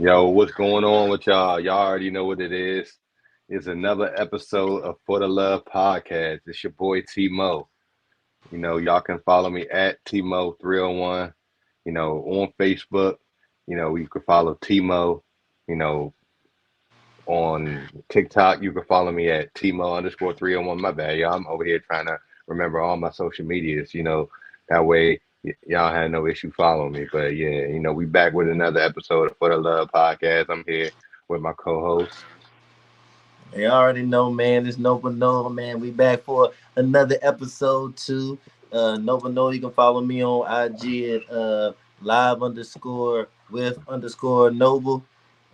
Yo, what's going on with y'all? Y'all already know what it is. It's another episode of For the Love podcast. It's your boy T Mo. Y'all can follow me at Tmo301. On Facebook. You can follow Tmo. You know, on TikTok, you can follow me at Tmo_301. My bad, y'all. I'm over here trying to remember all my social medias. That way y'all had no issue following me. But yeah, we back with another episode of For the Love podcast. I'm here with my co-host. You already know, man. It's Nova Nova, man. We back for another episode too. Nova Nova, you can follow me on IG at live underscore with underscore Noble.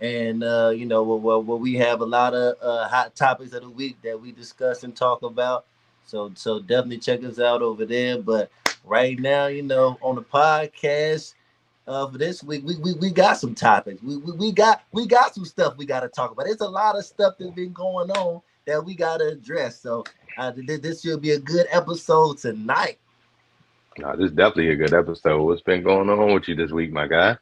And well, we have a lot of hot topics of the week that we discuss and talk about. So definitely check us out over there. But right now, on the podcast, for this week. We got some topics. We got some stuff we got to talk about. There's a lot of stuff that's been going on that we got to address. So this should be a good episode tonight. No, this is definitely a good episode. What's been going on with you this week, my guy?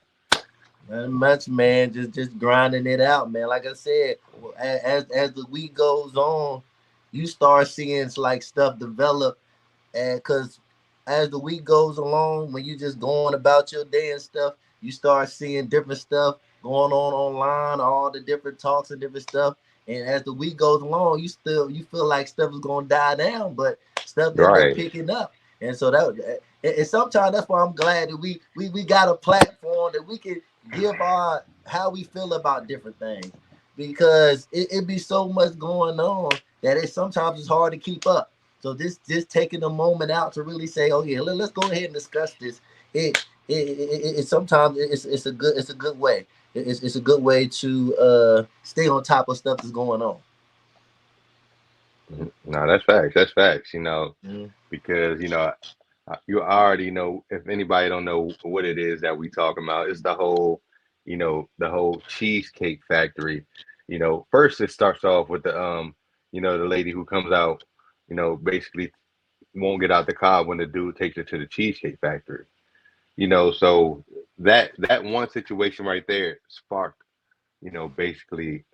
Not much, man. Just grinding it out, man. Like I said, as the week goes on, you start seeing like stuff develop, and because as the week goes along, when you just going about your day and stuff, you start seeing different stuff going on online, all the different talks and different stuff. And as the week goes along, you feel like stuff is gonna die down, but stuff has been Right. picking up. And so and sometimes that's why I'm glad that we got a platform that we can give our how we feel about different things, because it be so much going on that sometimes it's hard to keep up. So this just taking a moment out to really say, oh yeah, let's go ahead and discuss this. It sometimes it's a good way. It's a good way to stay on top of stuff that's going on. No, that's facts. That's facts. Mm. Because you already know, if anybody don't know what it is that we talking about, it's the whole cheesecake factory. First it starts off with the lady who comes out, basically won't get out the car when the dude takes her to the cheesecake factory. So that one situation right there sparked, basically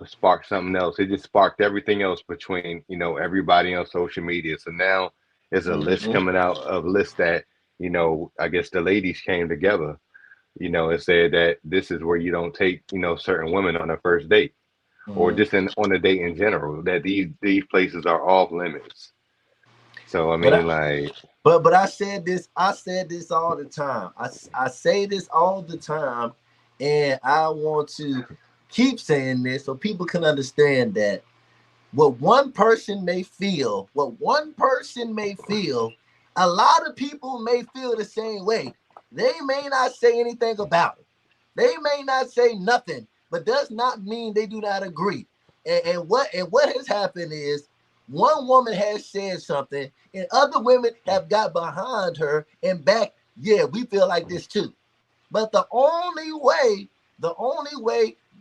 sparked something else. It just sparked everything else between, everybody on social media. So now there's a list Mm-hmm. coming out of lists that, I guess the ladies came together, and said that this is where you don't take, certain women on a first date, or Mm-hmm. just on a date in general, that these places are off limits. So I But mean, like, but I said this all the time. I say this all the time, and I want to keep saying this so people can understand that what one person may feel, a lot of people may feel the same way. They may not say anything about it. They may not say nothing, but does not mean they do not agree. And what has happened is one woman has said something, and other women have got behind her and back. Yeah, we feel like this too. But the only way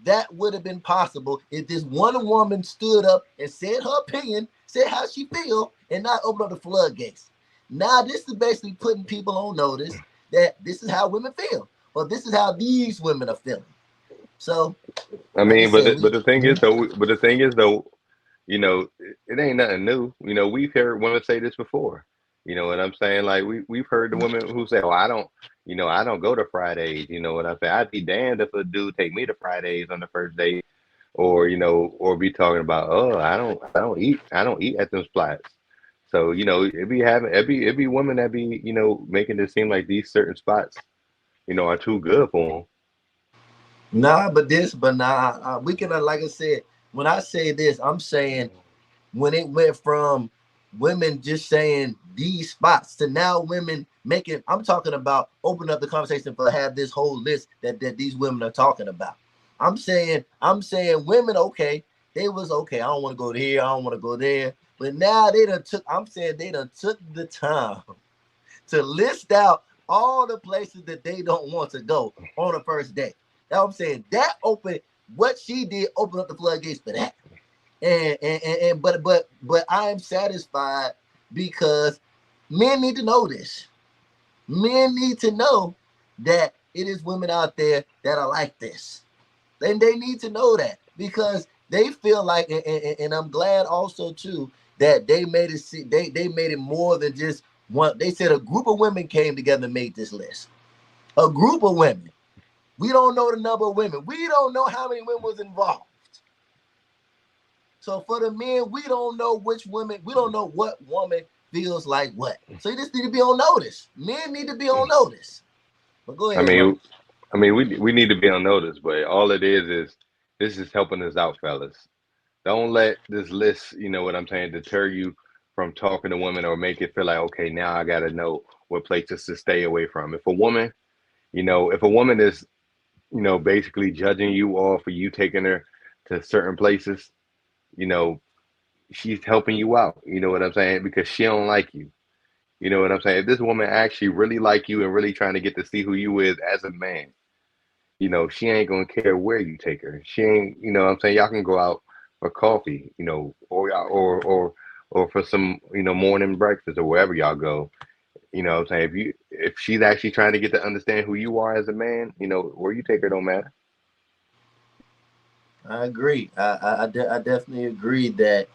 that would have been possible if this one woman stood up and said her opinion, said how she feel, and not open up the floodgates. Now this is basically putting people on notice that this is how women feel, or this is how these women are feeling. So, I like I mean, but said, the, we but the thing is though, it ain't nothing new. We've heard women say this before. You know what I'm saying? Like we've heard the women who say, "Oh, I don't go to Fridays." You know what I'm saying? I'd be damned if a dude take me to Fridays on the first date, or or be talking about, "Oh, I don't eat at them spots." So it be women that be making it seem like these certain spots are too good for nah, but nah, we can like I said. When I say this, I'm saying when it went from women just saying these spots to now women making, I'm talking about open up the conversation for have this whole list that these women are talking about. I'm saying women, okay, they was okay. I don't want to go here, I don't want to go there. But now I'm saying they done took the time to list out all the places that they don't want to go on a first date. Now I'm saying that open what she did open up the floodgates for that. But I am satisfied because men need to know this. Men need to know that it is women out there that are like this. They need to know that because they feel like, and I'm glad also too that they made it. They made it more than just one. They said a group of women came together and made this list. A group of women. We don't know the number of women. We don't know how many women was involved. So for the men, we don't know which women. We don't know what woman feels like what. So you just need to be on notice. Men need to be on notice. But go I ahead, Mo. mean, we need to be on notice, but all it is this is helping us out, fellas. Don't let this list, you know what I'm saying, deter you from talking to women or make it feel like, okay, now I got to know what places to stay away from. If a woman is, basically judging you all for you taking her to certain places, you know, she's helping you out. You know what I'm saying? Because she don't like you. You know what I'm saying? If this woman actually really like you and really trying to get to see who you is as a man, she ain't gonna care where you take her. She ain't, you know what I'm saying? Y'all can go out for coffee, or for some, morning breakfast or wherever y'all go. You know what I'm saying? If she's actually trying to get to understand who you are as a man, where you take her don't matter. I agree. I definitely agree that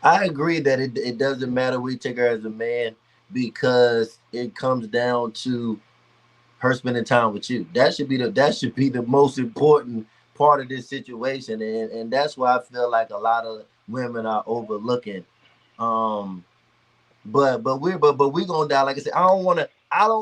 it doesn't matter we take her as a man because it comes down to her spending time with you. That should be the most important part of this situation, and that's why I feel like a lot of women are overlooking. Um, but we gonna dive. Like I said, I don't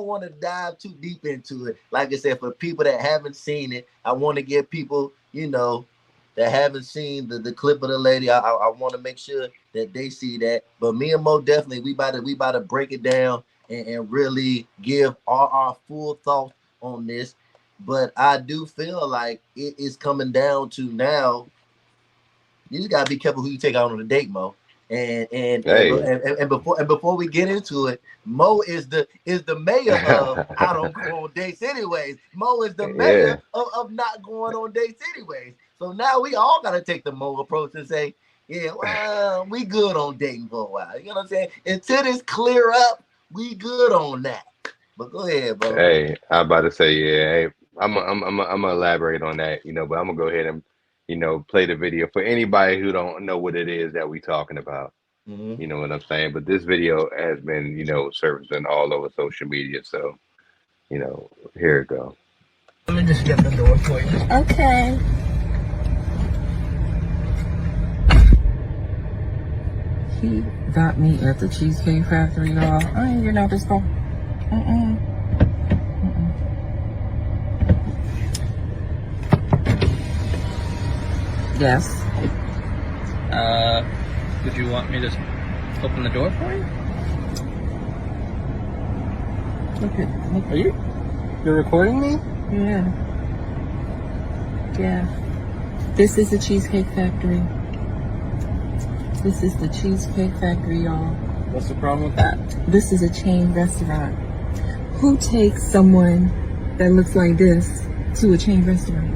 wanna dive too deep into it. Like I said, for people that haven't seen it, I want to give people, that haven't seen the clip of the lady. I want to make sure that they see that. But me and Mo definitely we about to break it down and really give all our full thoughts on this. But I do feel like it is coming down to now you just gotta be careful who you take out on a date, Mo. Hey. And before we get into it, Mo is the mayor of I don't go on dates anyways. Mo is the mayor Yeah. of not going on dates anyways. So now we all gotta take the Mo approach and say, yeah, well, we good on dating for a while. You know what I'm saying? Until this clear up, we good on that. But go ahead, bro. Hey, I'm about to say, yeah. Hey, I'm gonna elaborate on that, but I'm gonna go ahead and, play the video for anybody who don't know what it is that we talking about. Mm-hmm. You know what I'm saying? But this video has been, surfacing all over social media. So, here it go. Let me just get the door for you. Okay. He got me at the Cheesecake Factory, y'all. I ain't getting out this car. Mm-mm. Yes. Would you want me to open the door for you? Okay. Are you're recording me? Yeah. Yeah. This is the Cheesecake Factory. This is the Cheesecake Factory, y'all. What's the problem with that? This is a chain restaurant. Who takes someone that looks like this to a chain restaurant?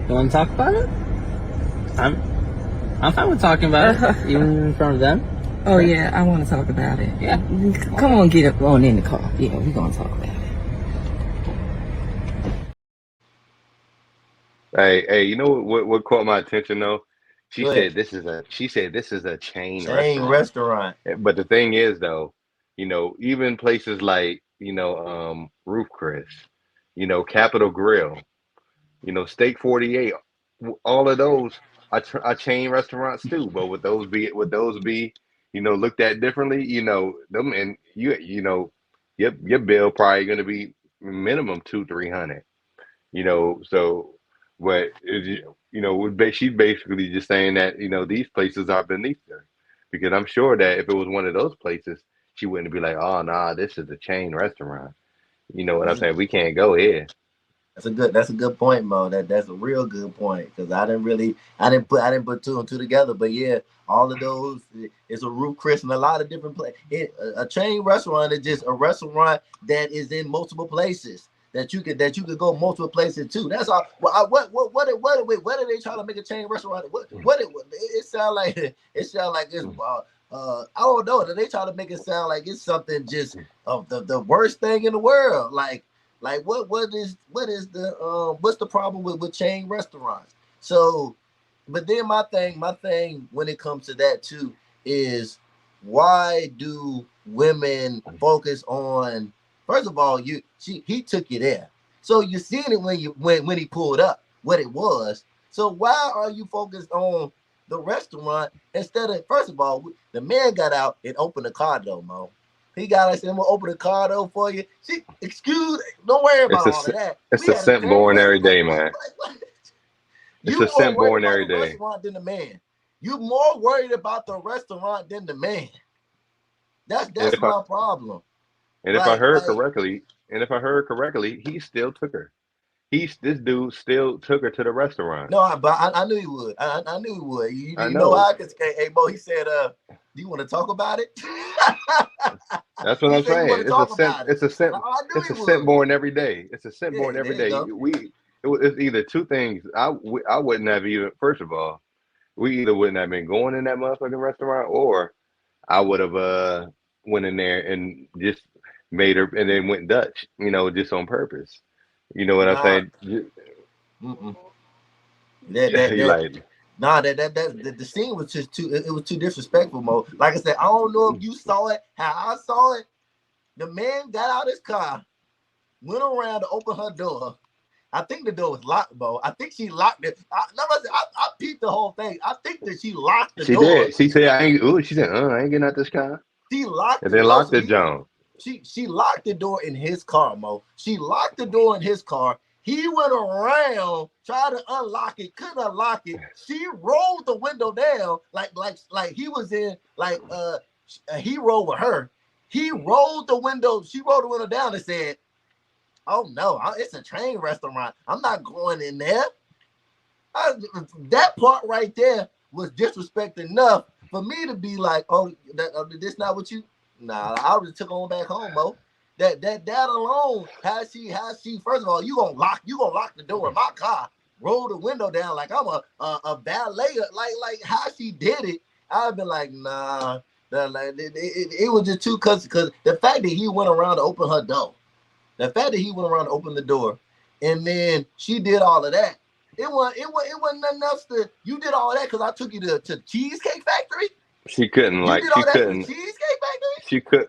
You want to talk about it? I'm fine with talking about it, even in front of them. Oh yeah, I want to talk about it. Yeah. Come on, get up on in the car. Yeah, we're gonna talk about it. Hey, you know what caught my attention though? Go ahead. She said this is a chain Chain restaurant. restaurant. But the thing is though, even places like, Roof Chris, Capitol Grill, Steak 48, all of those are chain restaurants too. But would those be, looked at differently? Them and your bill probably gonna be minimum 200-300. So what is she's basically just saying that these places are beneath her, because I'm sure that if it was one of those places, she wouldn't be like, oh nah, this is a chain restaurant. You know what I'm saying? We can't go here. That's a good point, Mo. That's a real good point because I didn't put two and two together. But yeah, all of those it's a Roof Chris and a lot of different places. A chain restaurant is just a restaurant that is in multiple places that you could go multiple places too. That's all. What are they trying to make a chain restaurant? It sound like it's I don't know. They try to make it sound like it's something just of the worst thing in the world. Like what is the what's the problem with chain restaurants? So, but then my thing when it comes to that too is why do women focus on, first of all, he took you there. So you seen it when he pulled up what it was. So why are you focused on the restaurant instead of, first of all, the man got out and opened the car door, Mo. He got us, I'm gonna open the car door for you. Don't worry It's about a all of that. it's We a had a scent chain born every restaurant. day, man. It's You a more scent worried born about every the day. restaurant than the man. You more worried about the restaurant than the man. And That's my problem. if I heard Like correctly, he still took her. This dude still took her to the restaurant. no, I knew he would. I knew he would. I You know know. how? Cause hey, Mo, he said, do you want to talk about it? That's what He I'm said you want saying. to talk about it. I knew It's he a scent would. born every day. It's a scent born Yeah, every there you day. go. It's either two things. I wouldn't have even. First of all, we either wouldn't have been going in that motherfucking restaurant, or I would have went in there and just made her and then went Dutch. Just on purpose. You know what I'm Nah, saying? mm-mm. That You like. Nah, the scene was just too. It was too disrespectful, Mo. Like I said, I don't know if you saw it. How I saw it, the man got out his car, went around to open her door. I think the door was locked, Mo. I think she locked it. I peeped the whole thing. I think that she locked the She door. did. She said, "I ain't." Ooh, she said, "I ain't getting out this car," She locked and the then door. locked So the John. she locked the door in his car, Mo. She locked the door in his car. He went around, tried to unlock it, couldn't unlock it. She rolled the window down like he was in he rolled with her. He rolled the window. She rolled the window down and said, "Oh no, it's a chain restaurant. I'm not going in there." That part right there was disrespect enough for me to be like, "Oh, this not what you." Nah, I would have took on back home, Mo. That alone, how she first of all, you gonna lock the door in my car, roll the window down like I'm a valet, like how she did it. I've been like, nah, it was just too because the fact that he went around to open her door, the fact that he went around to open the door, and then she did all of that. It wasn't nothing else to you did all that because I took you to Cheesecake Factory. She couldn't You like did all that for the Cheesecake Factory? she could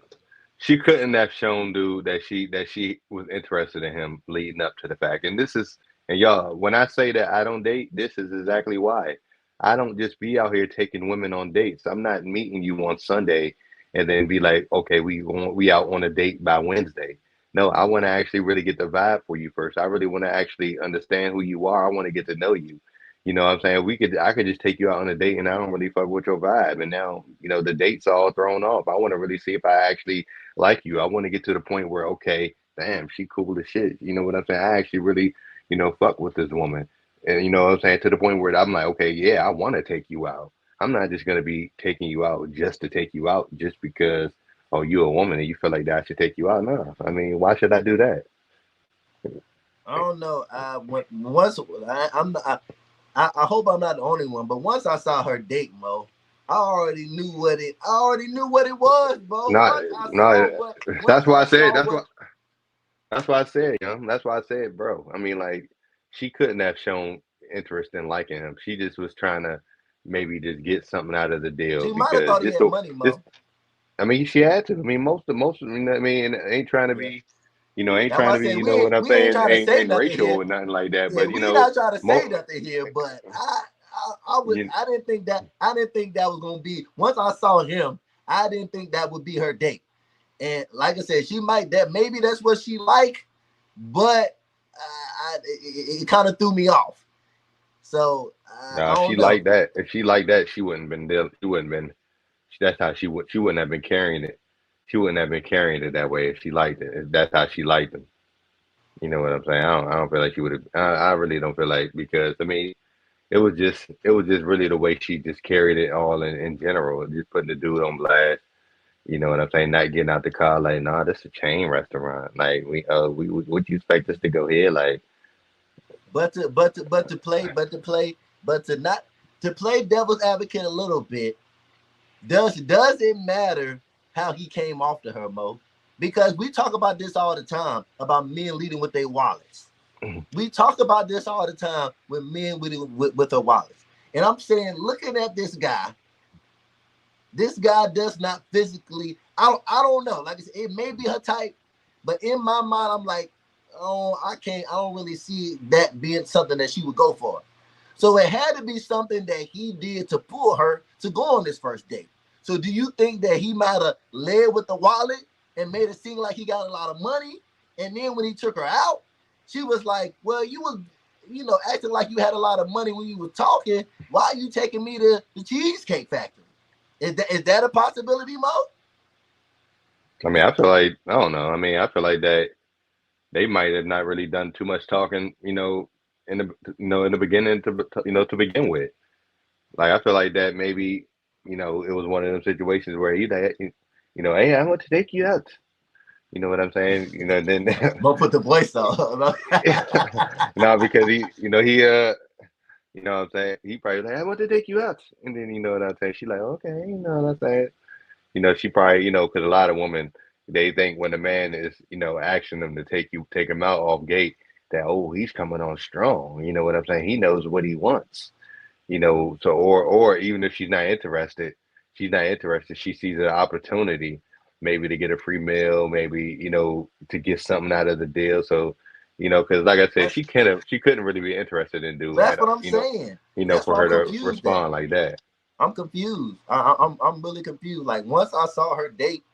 she couldn't have shown dude that she was interested in him leading up to the fact. And y'all, when I say that I don't date, this is exactly why. I don't just be out here taking women on dates. I'm not meeting you on Sunday and then be like, okay, we out on a date by Wednesday. No, I want to actually really get the vibe for you first. I really want to actually understand who you are. I want to get to know you. You know what I'm saying? I could just take you out on a date and I don't really fuck with your vibe. And now, the date's all thrown off. I want to really see if I actually like you. I want to get to the point where, okay, damn, she cool as shit. You know what I'm saying? I actually really, fuck with this woman. And you know what I'm saying? To the point where I'm like, okay, yeah, I want to take you out. I'm not just gonna be taking you out just to take you out just because, oh, you're a woman and you feel like that I should take you out. No, I mean, why should I do that? I don't know. Once I'm not, I hope I'm not the only one, but once I saw her date, Mo, I already knew what it. I already knew what it was, Mo. Not, no, Once that's why I I said. saw That's what. why. That's why I said, That's why I said, bro. I mean, like, she couldn't have shown interest in liking him. She just was trying to maybe just get something out of the deal She might have because thought he had money, this. Mo. I mean, she had to. I mean, most. I mean, ain't trying to Yeah. be, That's why I say you know what I'm we ain't saying, trying to say ain't nothing racial here. or nothing like that. Yeah, But we not trying to say most. nothing here, but I would You, I didn't think that was gonna be once I saw him, I didn't think that would be her date. And like I said, she might that maybe that's what she like, but it kind of threw me off. So I nah, don't know. if she liked that, she wouldn't been there. She wouldn't been. That's how she would. She wouldn't have been carrying it. She wouldn't have been carrying it that way if she liked it. If that's how she liked him. You know what I'm saying? I don't feel like she would have. I really don't feel like because I mean it was just really the way she just carried it all in general, just putting the dude on blast. You know what I'm saying? Not getting out the car like, nah, this is a chain restaurant. Like we would you expect us to go here? Like, But to not to play devil's advocate a little bit. Does it matter how he came off to her, Mo? Because we talk about this all the time about men leading with their wallets. We talk about this all the time with men with their wallets. And I'm saying, looking at this guy does not physically, I don't know. Like I said, it may be her type, but in my mind, I'm like, oh, I don't really see that being something that she would go for. So it had to be something that he did to pull her to go on this first date. So do you think that he might have led with the wallet and made it seem like he got a lot of money? And then when he took her out, she was like, well, you was, acting like you had a lot of money when you were talking. Why are you taking me to the Cheesecake Factory? Is that a possibility, Mo? I mean, I feel like, I don't know. I mean, I feel like that they might have not really done too much talking, in the beginning to begin with. Like, I feel like that maybe, it was one of them situations where hey, I want to take you out. You know what I'm saying? Then Mo put the voice on. no, because you know what I'm saying? He probably like, I want to take you out. And then, you know what I'm saying? She like, okay, you know what I'm saying? She probably, because a lot of women, they think when a man is, asking them to take him out off gate, that, oh, he's coming on strong. You know what I'm saying? He knows what he wants. So, or even if she's not interested, she sees an opportunity maybe to get a free meal, maybe, to get something out of the deal. So, because like I said, she couldn't really be interested in dude That's at what I'm saying. That's for why I'm her to confused respond like that. I'm confused. I'm really confused. Like, once I saw her date,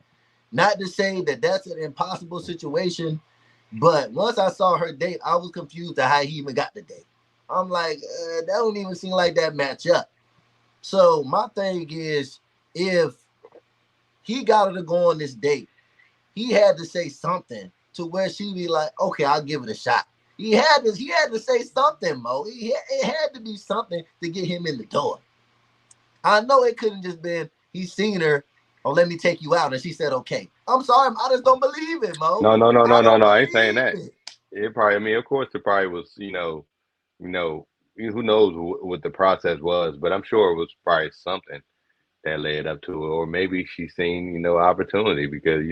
not to say that that's an impossible situation, but once I saw her date, I was confused to how he even got the date. I'm like, that don't even seem like that match up. So my thing is, if he got her to go on this date, he had to say something to where she be like, okay, I'll give it a shot. He had to say something, Mo. It had to be something to get him in the door. I know it couldn't just been he seen her, oh, let me take you out, and she said okay. I'm sorry, I just don't believe it, Mo. No, no, no, I no, no, don't no. I ain't saying believe that. it. It probably, I mean, of course, it probably was, who knows what the process was, but I'm sure it was probably something that led up to it, or maybe she seen, opportunity because,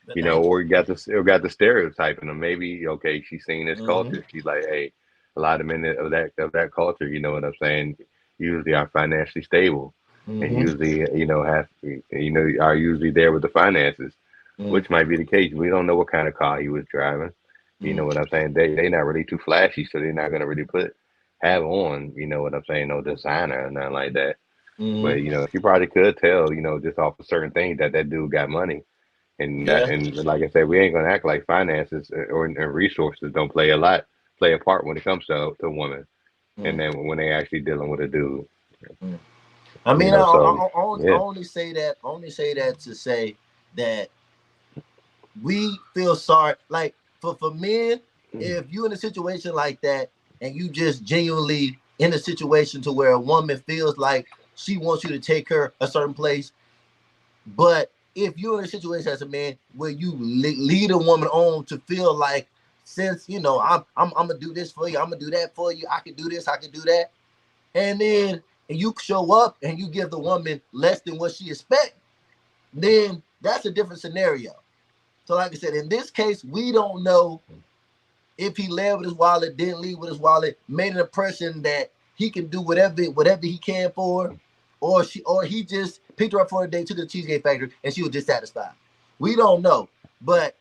Thank you. or got the stereotyping, or maybe okay, she's seen this Mm-hmm. culture. She's like, hey, a lot of men of that culture, you know what I'm saying, usually are financially stable, and Mm-hmm. usually, have, are usually there with the finances, which might be the case. We don't know what kind of car he was driving. You Mm-hmm. know what I'm saying? They not really too flashy, so they're not gonna really have on, you know what I'm saying, no designer or nothing like that. Mm-hmm. But she probably could tell, just off of certain things that dude got money, Yeah. and like I said, we ain't gonna act like finances or resources don't play a part when it comes to a woman, and Mm-hmm. then when they actually dealing with a dude, I mean, I So yeah, only say that to say that we feel sorry. Like, for men, if you in a situation like that and you just genuinely in a situation to where a woman feels like she wants you to take her a certain place, but if you're in a situation as a man where you lead a woman on to feel like, since I'm gonna do this for you, I'm gonna do that for you, I can do this, I can do that, and then you show up and you give the woman less than what she expects, then that's a different scenario. So like I said, in this case, we don't know if he led with his wallet, didn't lead with his wallet, made an impression that he can do whatever he can for her, or he just picked her up for a day, took her to the Cheesecake Factory, and she was dissatisfied. We don't know. But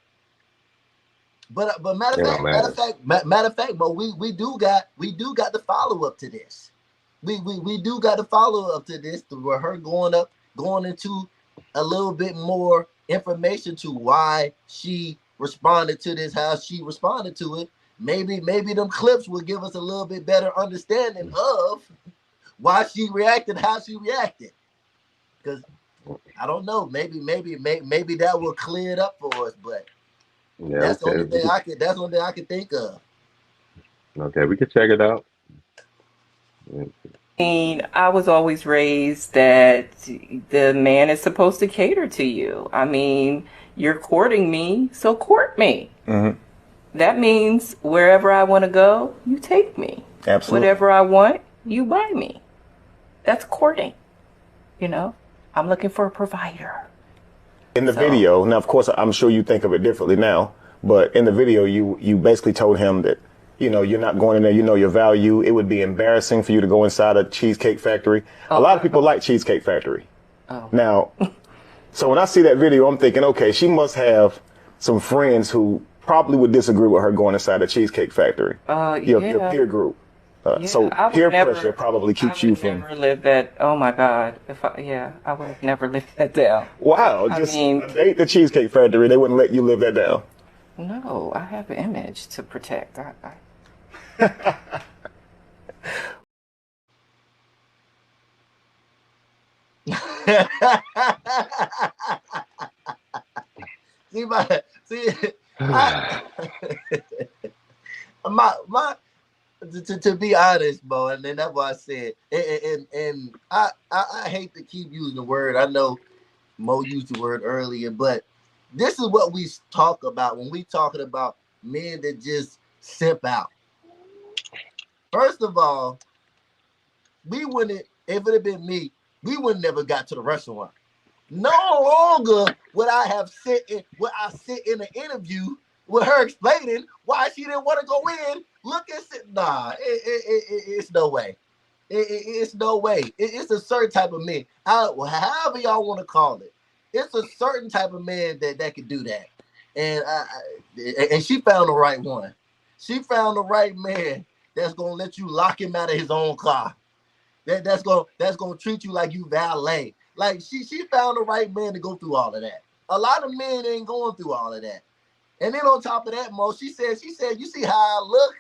matter of it don't fact, matter. but we do got the follow up to this. We do got the follow up to this, to where her going into a little bit more information to why she responded to this, how she responded to it. Maybe them clips will give us a little bit better understanding of why she reacted how she reacted. Because I don't know, maybe that will clear it up for us. But Yeah, that's the okay, only thing I could think of. we could check it out. Mean, I was always raised that the man is supposed to cater to you. I mean, you're courting me, so court me. Mm-hmm. That means wherever I want to go, you take me. Absolutely. Whatever I want, you buy me. That's courting. I'm looking for a provider. In the So, video, now of course I'm sure you think of it differently now, but in the video you basically told him that you're not going in there, you know your value. It would be embarrassing for you to go inside a Cheesecake Factory. A lot of people like Cheesecake Factory. oh, Now, so when I see that video, I'm thinking, okay, she must have some friends who probably would disagree with her going inside a Cheesecake Factory. Your yeah, peer group. So yeah. I would peer pressure never, probably I keeps you would from. never live that. Oh my God. I would have never lived that down. Wow, I just mean, a date the Cheesecake Factory. They wouldn't let you live that down. no, I have an image to protect. See, I, to be honest, Bo, and then that's why I said, and I hate to keep using the word. I know Mo used the word earlier, but this is what we talk about when we talking about men that just simp out. First of all, we wouldn't, if it had been me, we would never got to the restaurant. No longer would I have sit in an interview with her explaining why she didn't want to go in. Look at it. Nah, it's no way. It's no way. It's a certain type of man. However y'all want to call it. It's a certain type of man that can do that. And she found the right one. She found the right man that's gonna let you lock him out of his own car. That's gonna treat you like you valet. Like she found the right man to go through all of that. A lot of men ain't going through all of that. And then on top of that, Mo, she said, you see how I look?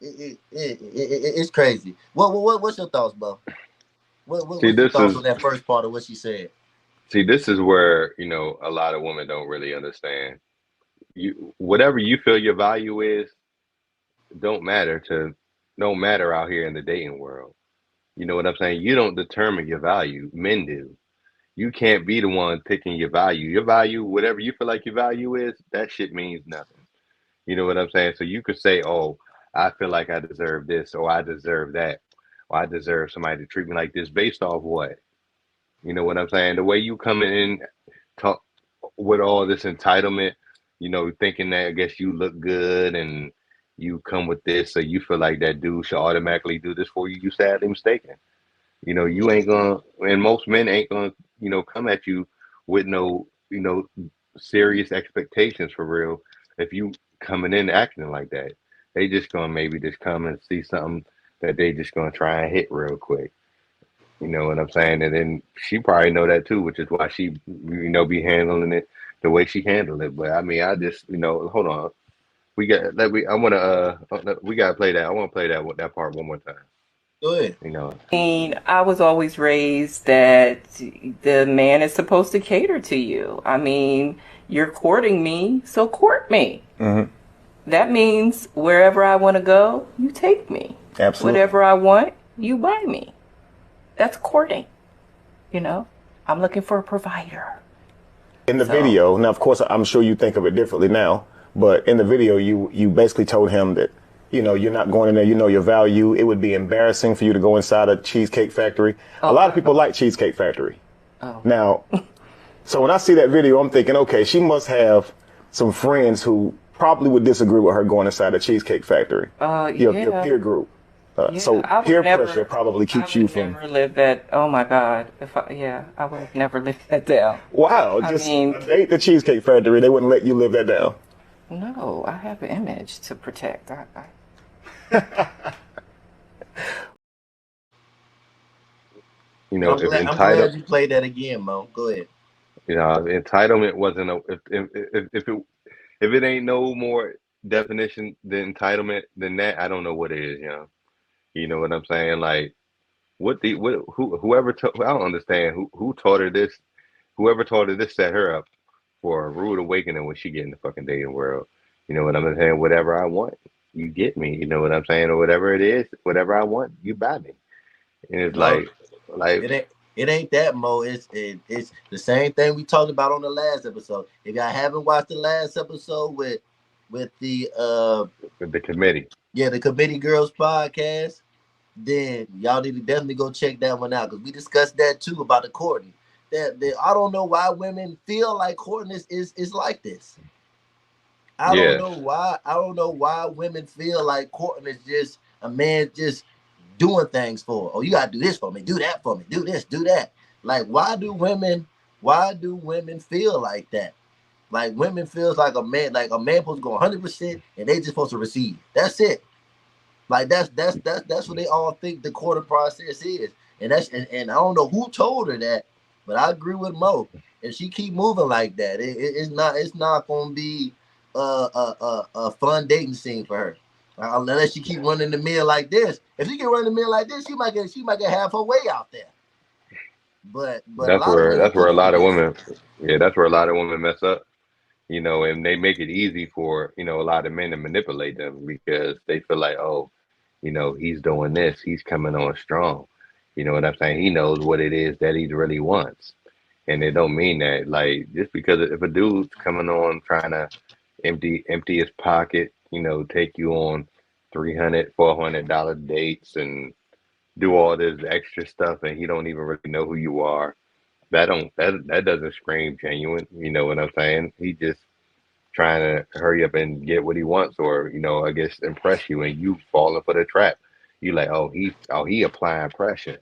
It's crazy. What's your thoughts, Bo? What's See, your this thoughts is on that first part of what she said? see, this is where, a lot of women don't really understand. Whatever you feel your value is, don't matter to don't matter out here in the dating world. You know what I'm saying? You don't determine your value. Men do. You can't be the one picking your value. Your value, whatever you feel like your value is, that shit means nothing. You know what I'm saying? So you could say, "Oh, I feel like I deserve this, or I deserve that, or I deserve somebody to treat me like this," based off what? You know what I'm saying? The way you come in, talk with all this entitlement, thinking that I guess you look good and you come with this, so you feel like that dude should automatically do this for you. You sadly mistaken. You ain't gonna, and most men ain't gonna, come at you with no, serious expectations for real. If you coming in acting like that, they just gonna maybe just come and see something that they just gonna try and hit real quick. You know what I'm saying? And then she probably know that too, which is why she, be handling it the way she handled it. But I mean, I just, hold on. We got let we. I want to. We gotta play that. I want to play that part one more time. Go ahead. You know. I mean, I was always raised that the man is supposed to cater to you. I mean, you're courting me, so court me. Mm-hmm. That means wherever I want to go, you take me. Absolutely. Whatever I want, you buy me. That's courting. I'm looking for a provider. In the video, now of course I'm sure you think of it differently now, but in the video you basically told him that you're not going in there, you know your value. It would be embarrassing for you to go inside a Cheesecake Factory. A lot of people like Cheesecake Factory. Oh. Now, so when I see that video, I'm thinking, okay, she must have some friends who probably would disagree with her going inside a Cheesecake Factory. Your peer group. So peer pressure probably keeps you from. I would never live that. Oh my God! I would have never lived that down. Wow, just a date the Cheesecake Factory. They wouldn't let you live that down. No, I have an image to protect. You know, I'm glad you played that again, Mo. Go ahead. Entitlement wasn't a if it ain't no more definition than entitlement than that, I don't know what it is. You know what I'm saying? Like, I don't understand who taught her this. Whoever taught her this set her up for a rude awakening when she get in the fucking dating world. You know what I'm saying? Whatever I want, you get me. You know what I'm saying? Or whatever it is, whatever I want, you buy me. And it's No, like it ain't that, Mo. It's the same thing we talked about on the last episode. If y'all haven't watched the last episode with the committee. Yeah, the Committee Girls podcast, then y'all need to definitely go check that one out because we discussed that too about the courting. that I don't know why women feel like courting is like this. I don't Yeah, know why. I don't know why women feel like courting is just a man just doing things for. Oh, you gotta do this for me, do that for me, do this, do that. Like, why do women feel like that? Like women feels like a man supposed to go 100% and they just supposed to receive. That's it. Like that's what they all think the courting process is. And I don't know who told her that, but I agree with Mo. If she keep moving like that, it's not gonna be a fun dating scene for her. Unless she keep running the mill like this. If she can run the mill like this, she might get half her way out there. But a lot of women that's where can't a do lot of this. women, yeah, that's where a lot of women mess up. And they make it easy for a lot of men to manipulate them because they feel like, oh, he's doing this, he's coming on strong. You know what I'm saying? He knows what it is that he really wants. And it don't mean that, like, just because if a dude's coming on trying to empty his pocket, take you on $300, $400 dates and do all this extra stuff, and he don't even really know who you are. That doesn't scream genuine. You know what I'm saying? He just trying to hurry up and get what he wants, or I guess impress you, and you falling for the trap. You like, he applying pressure.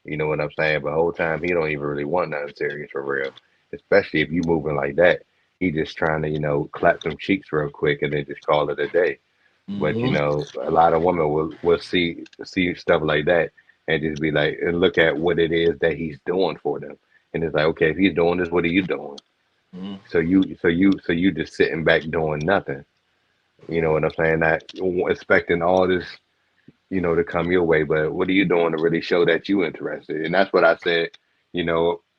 You know what I'm saying? But the whole time he don't even really want nothing serious for real. Especially if you moving like that. He just trying to, clap some cheeks real quick and then just call it a day. But Mm-hmm. a lot of women will see stuff like that and just be like and look at what it is that he's doing for them. And it's like, okay, if he's doing this, what are you doing? Mm-hmm. So you just sitting back doing nothing. You know what I'm saying? Not expecting all this to come your way. But what are you doing to really show that you interested? And that's what I said,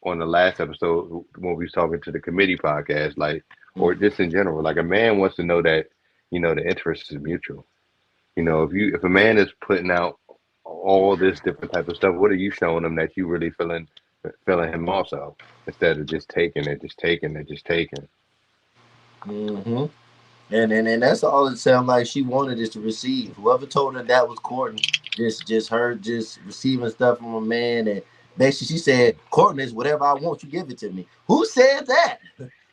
on the last episode when we was talking to the committee podcast, like, or just in general, like a man wants to know that, the interest is mutual. If a man is putting out all this different type of stuff, what are you showing him that you really feeling him also, instead of just taking it, just taking it, just taking. Mm-hmm. And that's all it sounded like she wanted is to receive. Whoever told her that was courting, just her just receiving stuff from a man, and basically she said courting is whatever I want, you give it to me. Who said that?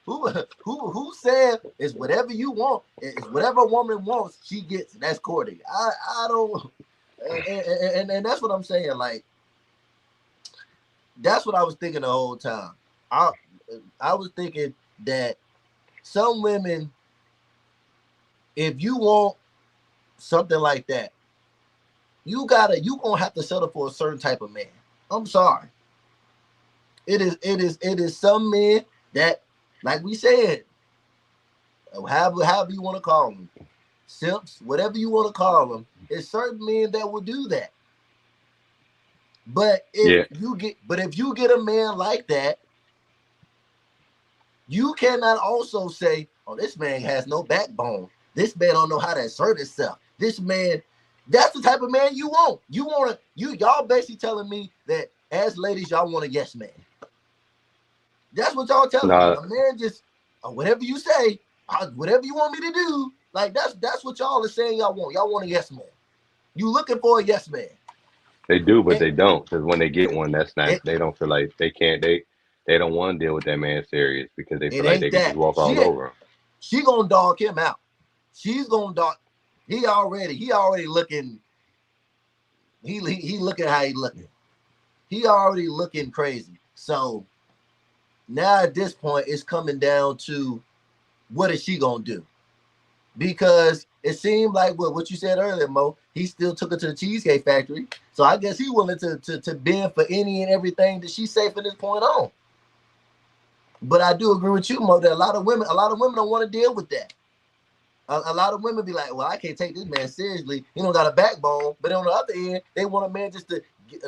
Who said it's whatever you want? It's whatever a woman wants, she gets. That's courting. I don't. And that's what I'm saying. Like that's what I was thinking the whole time. I I was thinking that some women, if you want something like that, you gonna have to settle for a certain type of man. I'm sorry. It is some men that, like we said, however you want to call them, simps, whatever you want to call them, it's certain men that will do that. But if Yeah, you get a man like that, you cannot also say, "Oh, this man has no backbone. This man don't know how to assert himself. This man." That's the type of man you want. Y'all basically telling me that as ladies, y'all want a yes man. That's what y'all telling me. nah, A man just whatever you say, whatever you want me to do. Like that's what y'all are saying y'all want. Y'all want a yes man. You looking for a yes man. they do, but It, they don't, because when they get one, that's not. it, They don't feel like they can't. They don't want to deal with that man serious because they it feel like ain't they could just that. walk all over him. She gonna dog him out. She's gonna dog. He already looking. He looking how he looking. He already looking crazy. So now at this point, it's coming down to what is she gonna do? Because it seemed like what you said earlier, Mo. He still took her to the Cheesecake Factory, so I guess he willing to bend for any and everything that she say from this point on. But I do agree with you, Mo, that a lot of women don't want to deal with that. A lot of women be like, "Well, I can't take this man seriously. He don't got a backbone." But on the other end, they want a man just to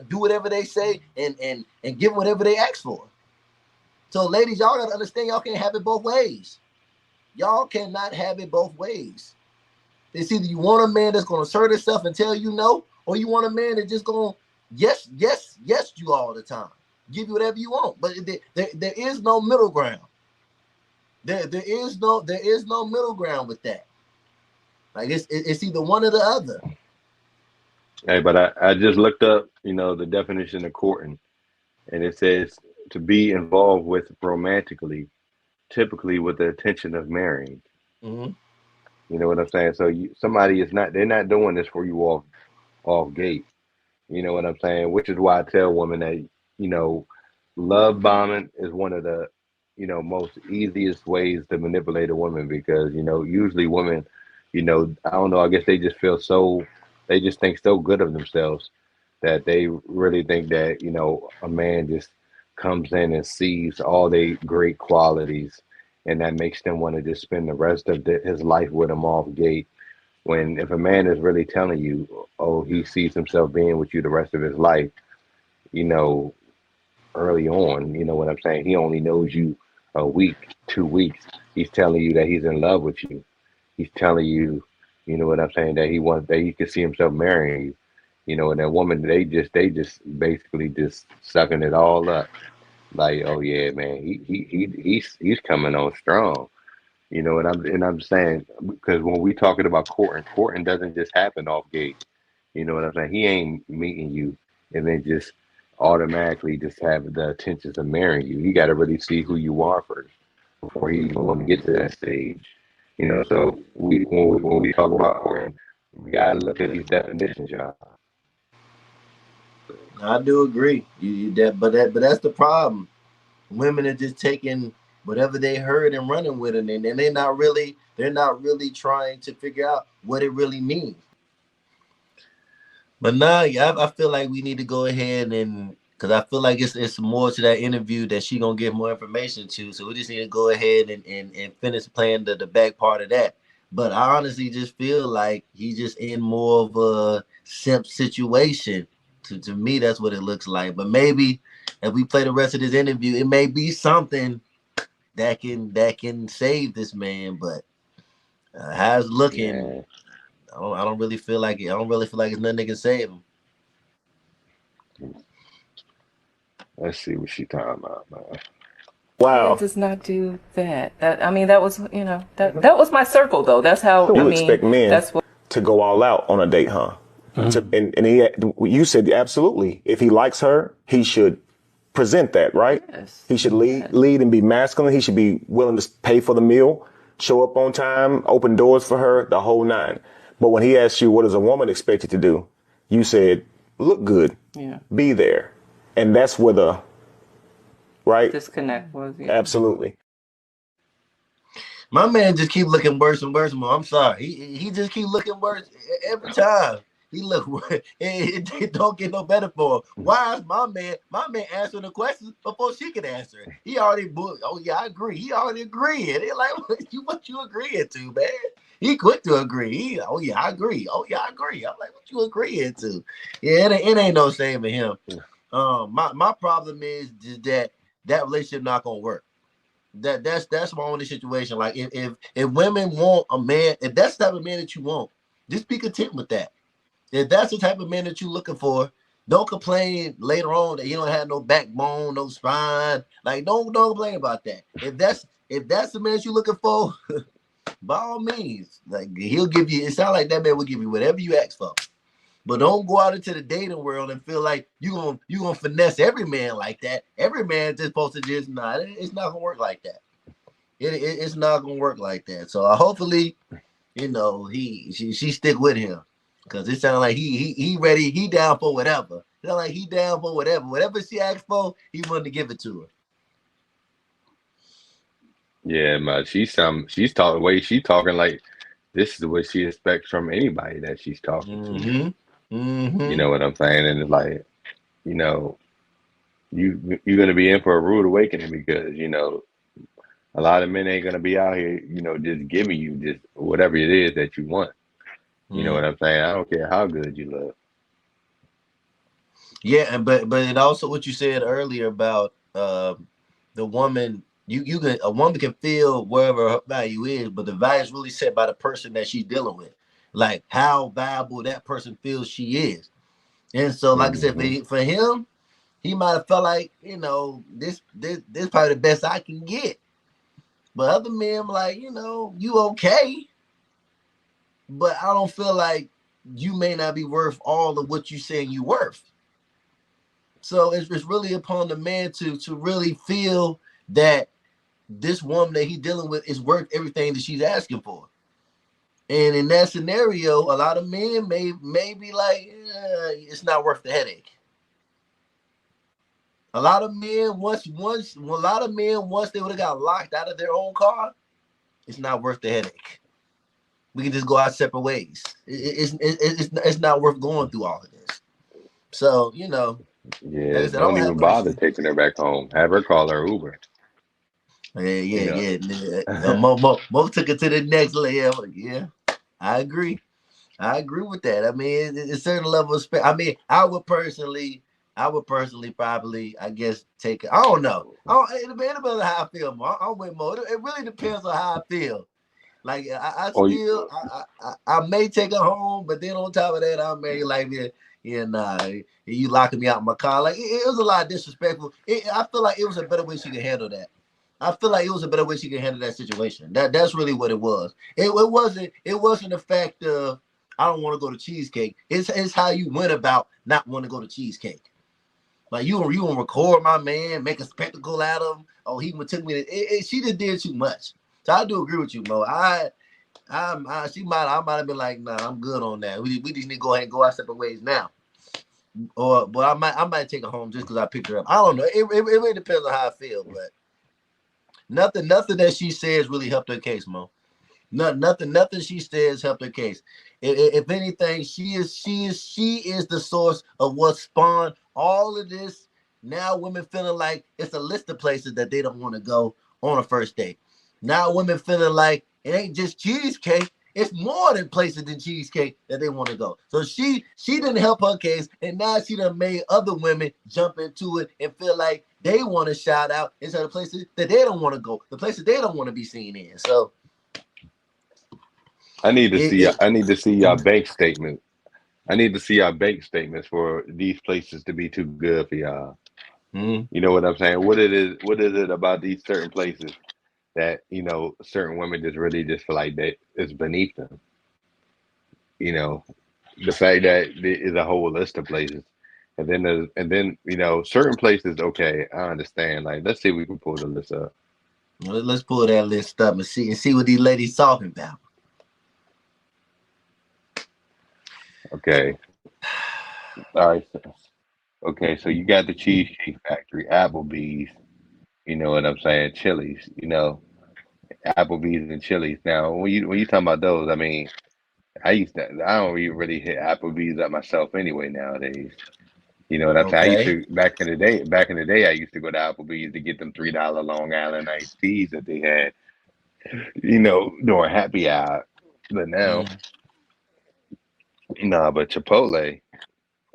do whatever they say and give whatever they ask for. So, ladies, y'all gotta understand, y'all can't have it both ways. Y'all cannot have it both ways. It's either you want a man that's gonna assert himself and tell you no, or you want a man that's just gonna yes you all the time, give you whatever you want. But there is no middle ground. There is no middle ground with that. Like it's either one or the other. Hey, but I just looked up, the definition of courting, and it says to be involved with romantically, typically with the intention of marrying. Mm-hmm. You know what I'm saying? So somebody is not, they're not doing this for you off gate. You know what I'm saying? Which is why I tell women that, you know, love bombing is one of the, most easiest ways to manipulate a woman because, usually women, I don't know, I guess they just feel so, they just think so good of themselves that they really think that, a man just comes in and sees all the great qualities and that makes them want to just spend the rest of his life with him off gate when if a man is really telling you, oh, he sees himself being with you the rest of his life, you know, early on, you know what I'm saying? He only knows you a week, 2 weeks. He's telling you that he's in love with you. He's telling you, you know what I'm saying, that he wants that he could see himself marrying you. And that woman, they just basically just sucking it all up. Like, oh yeah, man, he's coming on strong. And I'm saying because when we talking about courting doesn't just happen off gate. You know what I'm saying? He ain't meeting you and then just automatically just have the intentions of marrying you. He got to really see who you are first before he even want to get to that stage. So when we talk about courting, we gotta look at these definitions, y'all. I do agree. But that's the problem. Women are just taking whatever they heard and running with it, and they're not really trying to figure out what it really means. But now, yeah, I feel like we need to go ahead and because I feel like it's more to that interview that she gonna give more information to. So we just need to go ahead and finish playing the back part of that. But I honestly just feel like he's just in more of a simp situation. To me, that's what it looks like. But maybe if we play the rest of this interview, it may be something that can save this man. But how it's looking, Man, I don't really feel like it. I don't really feel like it's nothing that can save him. let's see what she talking about, man. It Wow. does not do that. I mean, that was, that was my circle though. That's how, I You mean, expect men that's what. to go all out on a date, huh? You said absolutely. If he likes her, he should present that, right? Yes. He should lead, Yes. lead and be masculine. He should be willing to pay for the meal, show up on time, open doors for her, the whole nine. But when he asked you, what does a woman expect you to do? You said, look good, Yeah. be there. And that's where right? Disconnect was, yeah. Absolutely. My man just keep looking worse and worse. I'm sorry. He just keep looking worse every time. He look worse. It don't get no better for him. Why is my man answering the questions before she can answer it? He already booked. Oh yeah, I agree. He already agreed. They like what you agreeing to, man? He quick to agree. Oh yeah, I agree. Oh yeah, I agree. I'm like, what you agreeing to? Yeah, it ain't no shame in him. My problem is just that relationship not gonna work. That's my only situation. Like if women want a man, if that's the type of man that you want, just be content with that. If that's the type of man that you're looking for, don't complain later on that he don't have no backbone, no spine. Like don't complain about that. If that's the man you're looking for, by all means, like he'll give you. It sounds like that man will give you whatever you ask for. But don't go out into the dating world and feel like you gonna finesse every man like that. Every man just supposed to just not. It's not gonna work like that. It's not gonna work like that. So hopefully, she stick with him because it sounds like he ready. He down for whatever. It sounds like he down for whatever. Whatever she asked for, he wanted to give it to her. Yeah, man. She's talking way she talking like this is what she expects from anybody that she's talking to. Mm-hmm. You Mm-hmm. know what I'm saying? And it's like, you know, you're gonna be in for a rude awakening because, a lot of men ain't gonna be out here, just giving you just whatever it is that you want. You know Mm-hmm. what I'm saying? I don't care how good you look. Yeah, and but it also what you said earlier about the woman. You can a woman can feel wherever her value is, but the value is really set by the person that she's dealing with, like how valuable that person feels she is. And so, like I said, Hmm. for him, he might have felt like this probably the best I can get. But other men like you okay, but I don't feel like you may not be worth all of what you saying you worth. So it's really upon the man to really feel that this woman that he's dealing with is worth everything that she's asking for. And in that scenario, a lot of men may be like, it's not worth the headache. A lot of men once they would have got locked out of their own car, it's not worth the headache. We can just go our separate ways. It's not worth going through all of this. So like I Yeah, said, I don't don't have even no bother issue. taking her back home. Have her call her Uber. You know. Mo took it to the next level. Yeah, I agree. I agree with that. I mean, it's a certain level of respect. I mean, I would personally probably, I guess, take it. I don't know. It depends on how I feel, Mo. I'm with Mo. It really depends on how I feel. Like Or you, I may take her home, but then on top of that, I may like nah, you locking me out in my car. Like it was a lot of disrespectful. I feel like it was a better way she could handle that. I feel like it was a better way she could handle that situation. That's really what it was. It wasn't the fact of I don't want to go to cheesecake. It's how you went about not wanting to go to cheesecake. Like you gonna record my man, make a spectacle out of him. Oh, he took me. She just did too much. So I do agree with you, Mo. I might have been like, nah, I'm good on that. We just need to go ahead and go our separate ways now. But I might take her home just because I picked her up. I don't know. It really depends on how I feel, but nothing that she says really helped her case, Mo. Nothing she says helped her case. If anything, she is the source of what spawned all of this. Now women feeling like it's a list of places that they don't want to go on a first date. Now women feeling like it ain't just cheesecake. It's more than places than cheesecake that they want to go. So she didn't help her case, and now she done made other women jump into it and feel like they want to shout out instead of places that they don't want to go, the places they don't want to be seen in. So I need to it, see. it I need to see your bank statement. I need to see your bank statements for these places to be too good for y'all. mm, You know what I'm saying? What it is? What is it about these certain places that certain women just really just feel like that it's beneath them? You know, the fact that there is a whole list of places, and then certain places. Okay, I understand. Like, let's see if we can pull the list up. let's pull that list up and see what these ladies talking about. Okay, all right. Okay, so you got the Cheesecake Factory, Applebee's. You know what I'm saying? Chili's. Applebee's and Chili's. Now, when you talking about those, I mean, I don't really hit Applebee's up myself anyway nowadays. You know what I'm saying? I used Okay. to back in the day, I used to go to Applebee's to get them $3 Long Island iced teas that they had, during happy hour. But now, Mm, nah, but Chipotle.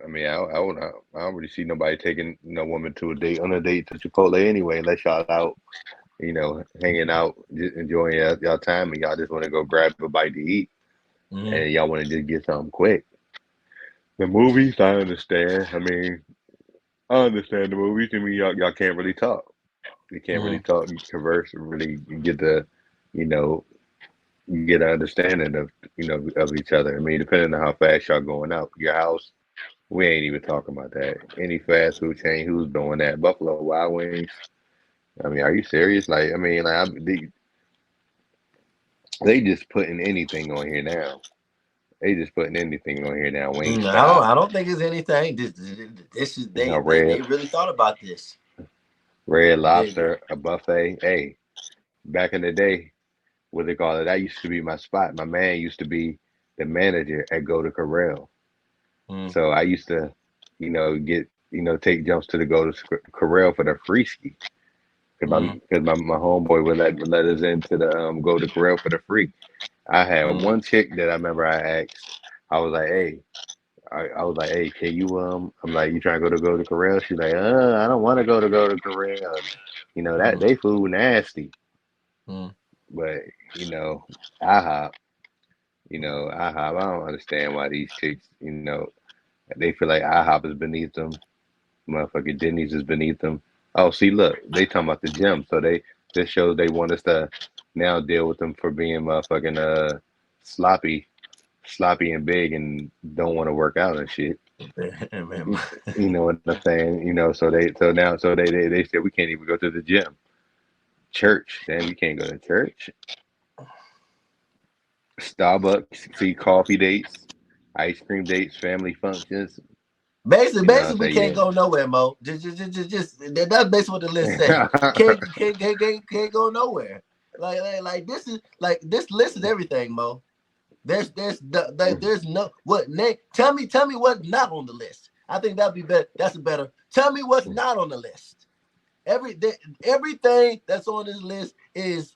I mean, I don't really see nobody taking no woman to a date on a date to Chipotle anyway, unless y'all out, hanging out, just enjoying y'all time, and y'all just want to go grab a bite to eat, mm, and y'all want to just get something quick. The movies, I understand. I mean, I understand the movies. I mean, y'all can't really talk. You can't really mm, talk and converse and really get you know, get an understanding of each other. I mean, depending on how fast y'all going out, your house, we ain't even talking about that. Any fast food chain, who's doing that? Buffalo Wild Wings. I mean, are you serious? Like, I mean, like they just putting anything on here now. They just putting anything on here now. Wing stop, I don't think it's anything. This is you know, they really thought about this. red They, lobster, a buffet. Hey, back in the day, what they call it? That used to be my spot. My man used to be the manager at Go to Corral. mm, So I used to, take jumps to the Go to Corral for the free ski. mm, Cause my homeboy would let us into the Go to Corral for the free. I had mm, one chick that I remember I asked. I was like, hey, I was like, hey, can you I'm like, you trying to go to Corral? She's like, I don't want to go to Corral. That mm, they food nasty. mm. But IHOP, IHOP. I don't understand why these chicks, they feel like IHOP is beneath them. Motherfucking Denny's is beneath them. Oh, see, look, they talking about the gym, so this shows they want us to now deal with them for being motherfucking sloppy and big and don't want to work out and shit. You know what I'm saying? You know, so they said we can't even go to the gym. Church, then we can't go to church. Starbucks, see coffee dates, ice cream dates, family functions. You know, I Basically, we say can't yeah. go nowhere, Mo. That's basically what the list say. Can't go nowhere. Like this is like this list is everything, Mo. There's no what name. Tell me what's not on the list. I think that'd be better. That's better. Tell me what's not on the list. Everything that's on this list is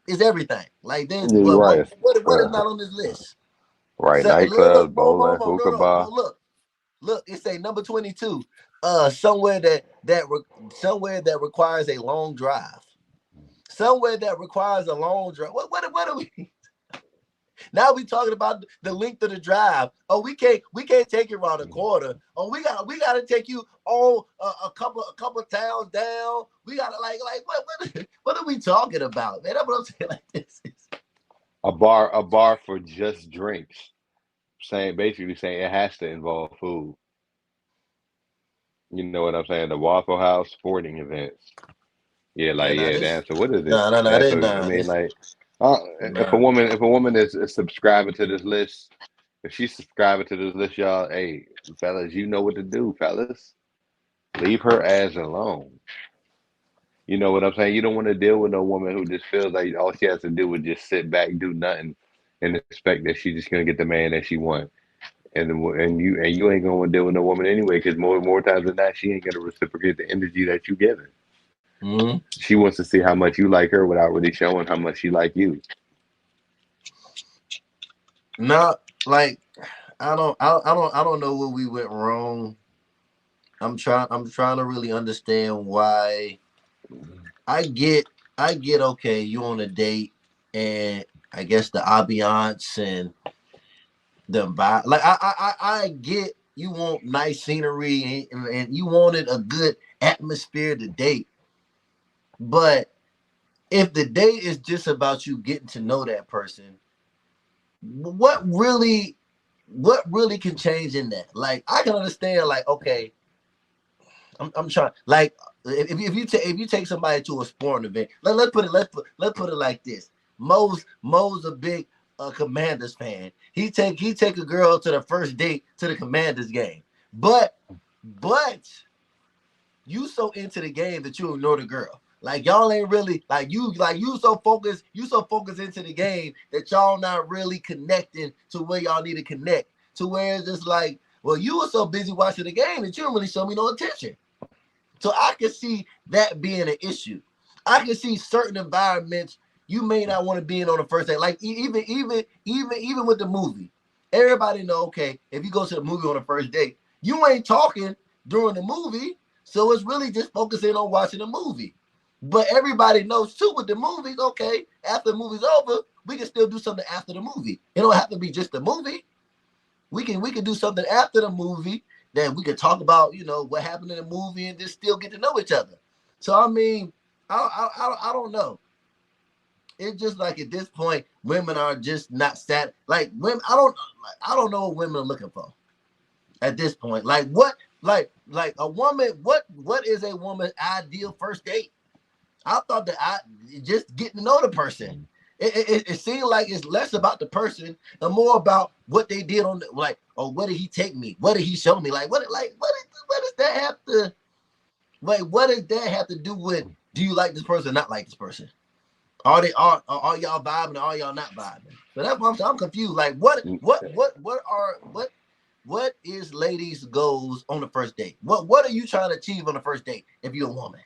everything. Like there's Yeah, you're right. what is not on this list? Right, So look, nightclubs, Mo, bowling, hookah no, bar. Mo, look. It say number 22. Somewhere somewhere that requires a long drive. Somewhere that requires a long drive. What are we? Now we talking about the length of the drive. Oh, we can't take you around a quarter. Oh, we gotta take you on a couple towns down. We gotta like what are we talking about, man? That's what I'm saying. Like this is A bar for just drinks. Basically saying it has to involve food. You know what I'm saying? The Waffle House sporting events. Yeah, yeah. like Nah, yeah, this damn. So what is it? nah, That's this what I nah, mean. this Like, nah. if a woman is subscribing to this list, if she's subscribing to this list, y'all, hey, fellas, you know what to do, fellas. Leave her ass alone. You know what I'm saying? You don't want to deal with no woman who just feels like all she has to do is just sit back, do nothing, and expect that she's just gonna get the man that she wants. And you ain't gonna deal with no woman anyway, because more times than not, she ain't gonna reciprocate the energy that you giving. Mm-hmm. She wants to see how much you like her without really showing how much she like you. Not like I don't know where we went wrong. I'm trying to really understand why. I get okay, you on a date and I guess the ambiance and the vibe. Like I get you want nice scenery and you wanted a good atmosphere to date. But if the date is just about you getting to know that person, what really can change in that? Like I can understand like okay, I'm trying like if you take somebody to a sporting event, let's put it like this. Mo's a big Commanders fan. He take a girl to the first date to the Commanders game, but you so into the game that you ignore the girl. Like y'all ain't really you so focused into the game that y'all not really connecting to where y'all need to connect to where it's just like well you were so busy watching the game that you didn't really show me no attention. So I can see that being an issue. I can see certain environments you may not want to be in on the first day. Like even with the movie, everybody know okay if you go to the movie on the first date, you ain't talking during the movie, so it's really just focusing on watching the movie. But everybody knows too with the movies. Okay, after the movie's over, we can still do something after the movie. It don't have to be just the movie. We can do something after the movie that we could talk about, you know, what happened in the movie and just still get to know each other. So I mean, I don't know. It's just like at this point, women are just not sat like women. I don't know what women are looking for at this point. Like what like a woman, what is a woman's ideal first date? I thought that I just getting to know the person. It seemed like it's less about the person and more about what they did on the, like, oh, where did he take me? What did he show me? What does that have to what does that have to do with do you like this person or not like this person? Are y'all vibing or are y'all not vibing? So that's what I'm confused. Like what is ladies' goals on the first date? What are you trying to achieve on the first date if you're a woman?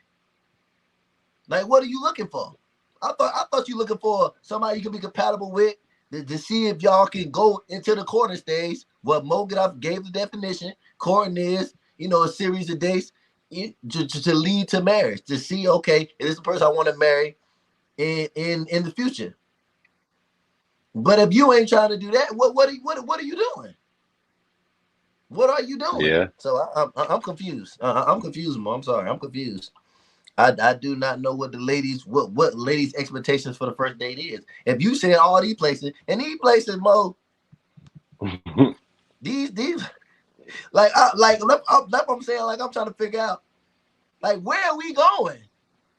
Like, what are you looking for? I thought you looking for somebody you can be compatible with to see if y'all can go into the courting stage. What Mo gave the definition. Courting is, you know, a series of dates to lead to marriage. To see, okay, is this the person I want to marry in the future? But if you ain't trying to do that, what are you doing? What are you doing? Yeah, So I'm confused. I'm confused, Mo. I'm sorry. I'm confused. I do not know what the ladies what ladies' expectations for the first date is. If you said all these places and these places, Mo, these That's what I'm saying. Like, I'm trying to figure out, like, where are we going?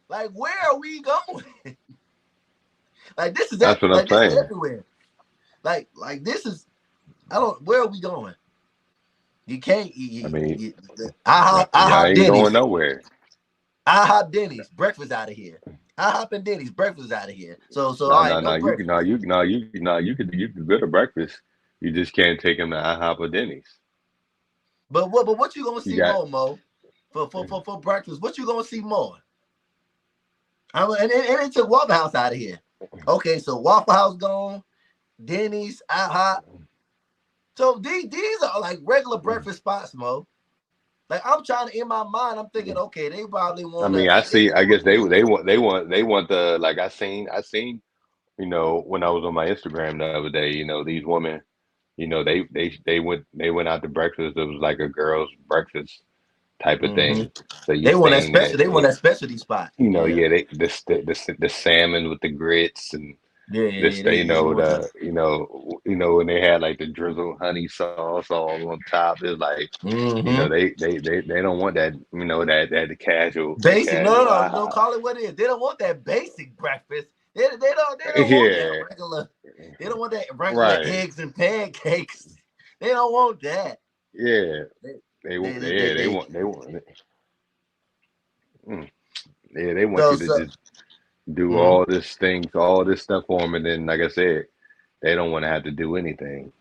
Like, where are we going? Like, this is That's what I'm this is saying. everywhere. Like this is, where are we going? You can't. I mean, y'all IHOP ain't going Denny's. nowhere. IHOP Denny's breakfast out of here. IHOP and Denny's breakfast out of here. So No, all no, right, no. no You can, breakfast. no, you, no, you, no, you could go to breakfast. You just can't take them to IHOP or Denny's. But what you gonna You see got more, Mo? For breakfast, what you gonna see more? And they took Waffle House out of here. Okay, so Waffle House gone, Denny's, IHOP. So these are like regular breakfast spots, Mo. Like, I'm trying to, in my mind, I'm thinking, okay, they probably I want mean, to. I see. I guess they want the like I seen. When I was on my Instagram the other day, these women, they went out to breakfast. It was like a girls' breakfast type of Mm-hmm. thing. So you seen that, They want that specialty spot. Yeah, yeah, the salmon with the grits and this, they want that. when they had like the drizzled honey sauce all on top. It's like, Mm-hmm. they don't want that, that the casual, Basic. No, no, no. Don't IHOP. call it what it is. They don't want that basic breakfast. They don't want that Yeah, regular. They don't want that regular right. eggs and pancakes. They don't want that. Yeah, They they they want. they, they, Yeah, they they want. They want. Mm, yeah, they want so you to so just do mm, all this stuff for them, and then, like I said, they don't want to have to do anything.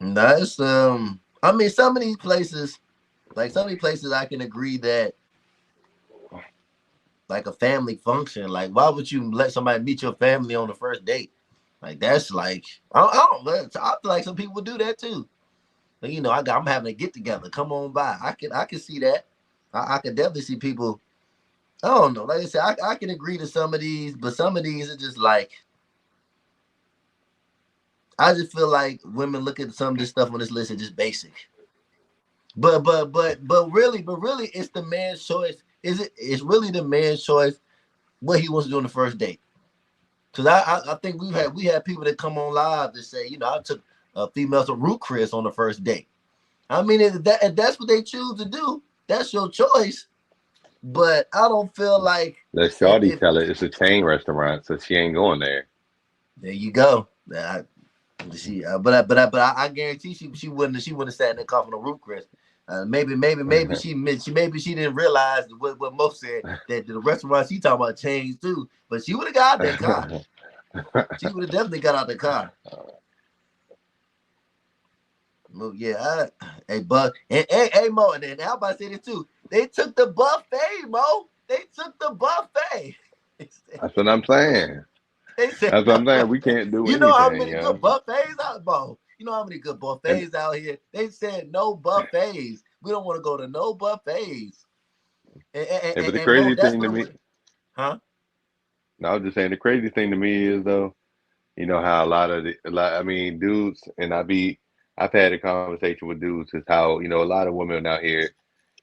that's I mean, some of these places, I can agree that, like, a family function, like, why would you let somebody meet your family on the first date? Like, that's like, I feel like some people do that too. But, I'm having a get together. Come on by. I can see that. I can definitely see people. I don't know. Like I said, I can agree to some of these, but some of these are just like, I just feel like women look at some of this stuff on this list and just basic. But really, it's the man's choice. It's really the man's choice what he wants to do on the first date. Because I think we had people that come on live that say, I took a female to root Chris on the first date. I mean, if that's what they choose to do, that's your choice. But I don't feel like, Let Shawty if tell it it's a chain restaurant, so she ain't going there. there you go. But I guarantee she wouldn't have sat in the car on the roof, Chris. Maybe she didn't realize what Mo said, that the restaurant she talking about changed too. But she would have got out that car. She would have definitely got out the car. Well, yeah, hey, but hey, Mo, and how about say this too? They took the buffet, Mo. They took the buffet. That's what I'm saying. They said That's what no I'm saying. We buffet. can't do You know how anything, many good buffets out, Mo? You know how many good And, buffets out here? They said no buffets. We don't want to go to no buffets. but the And Mo, crazy that's thing to what me, we, huh? no, I was just saying, the crazy thing to me is though, how I mean, dudes, and I've had a conversation with dudes, is how, a lot of women out here,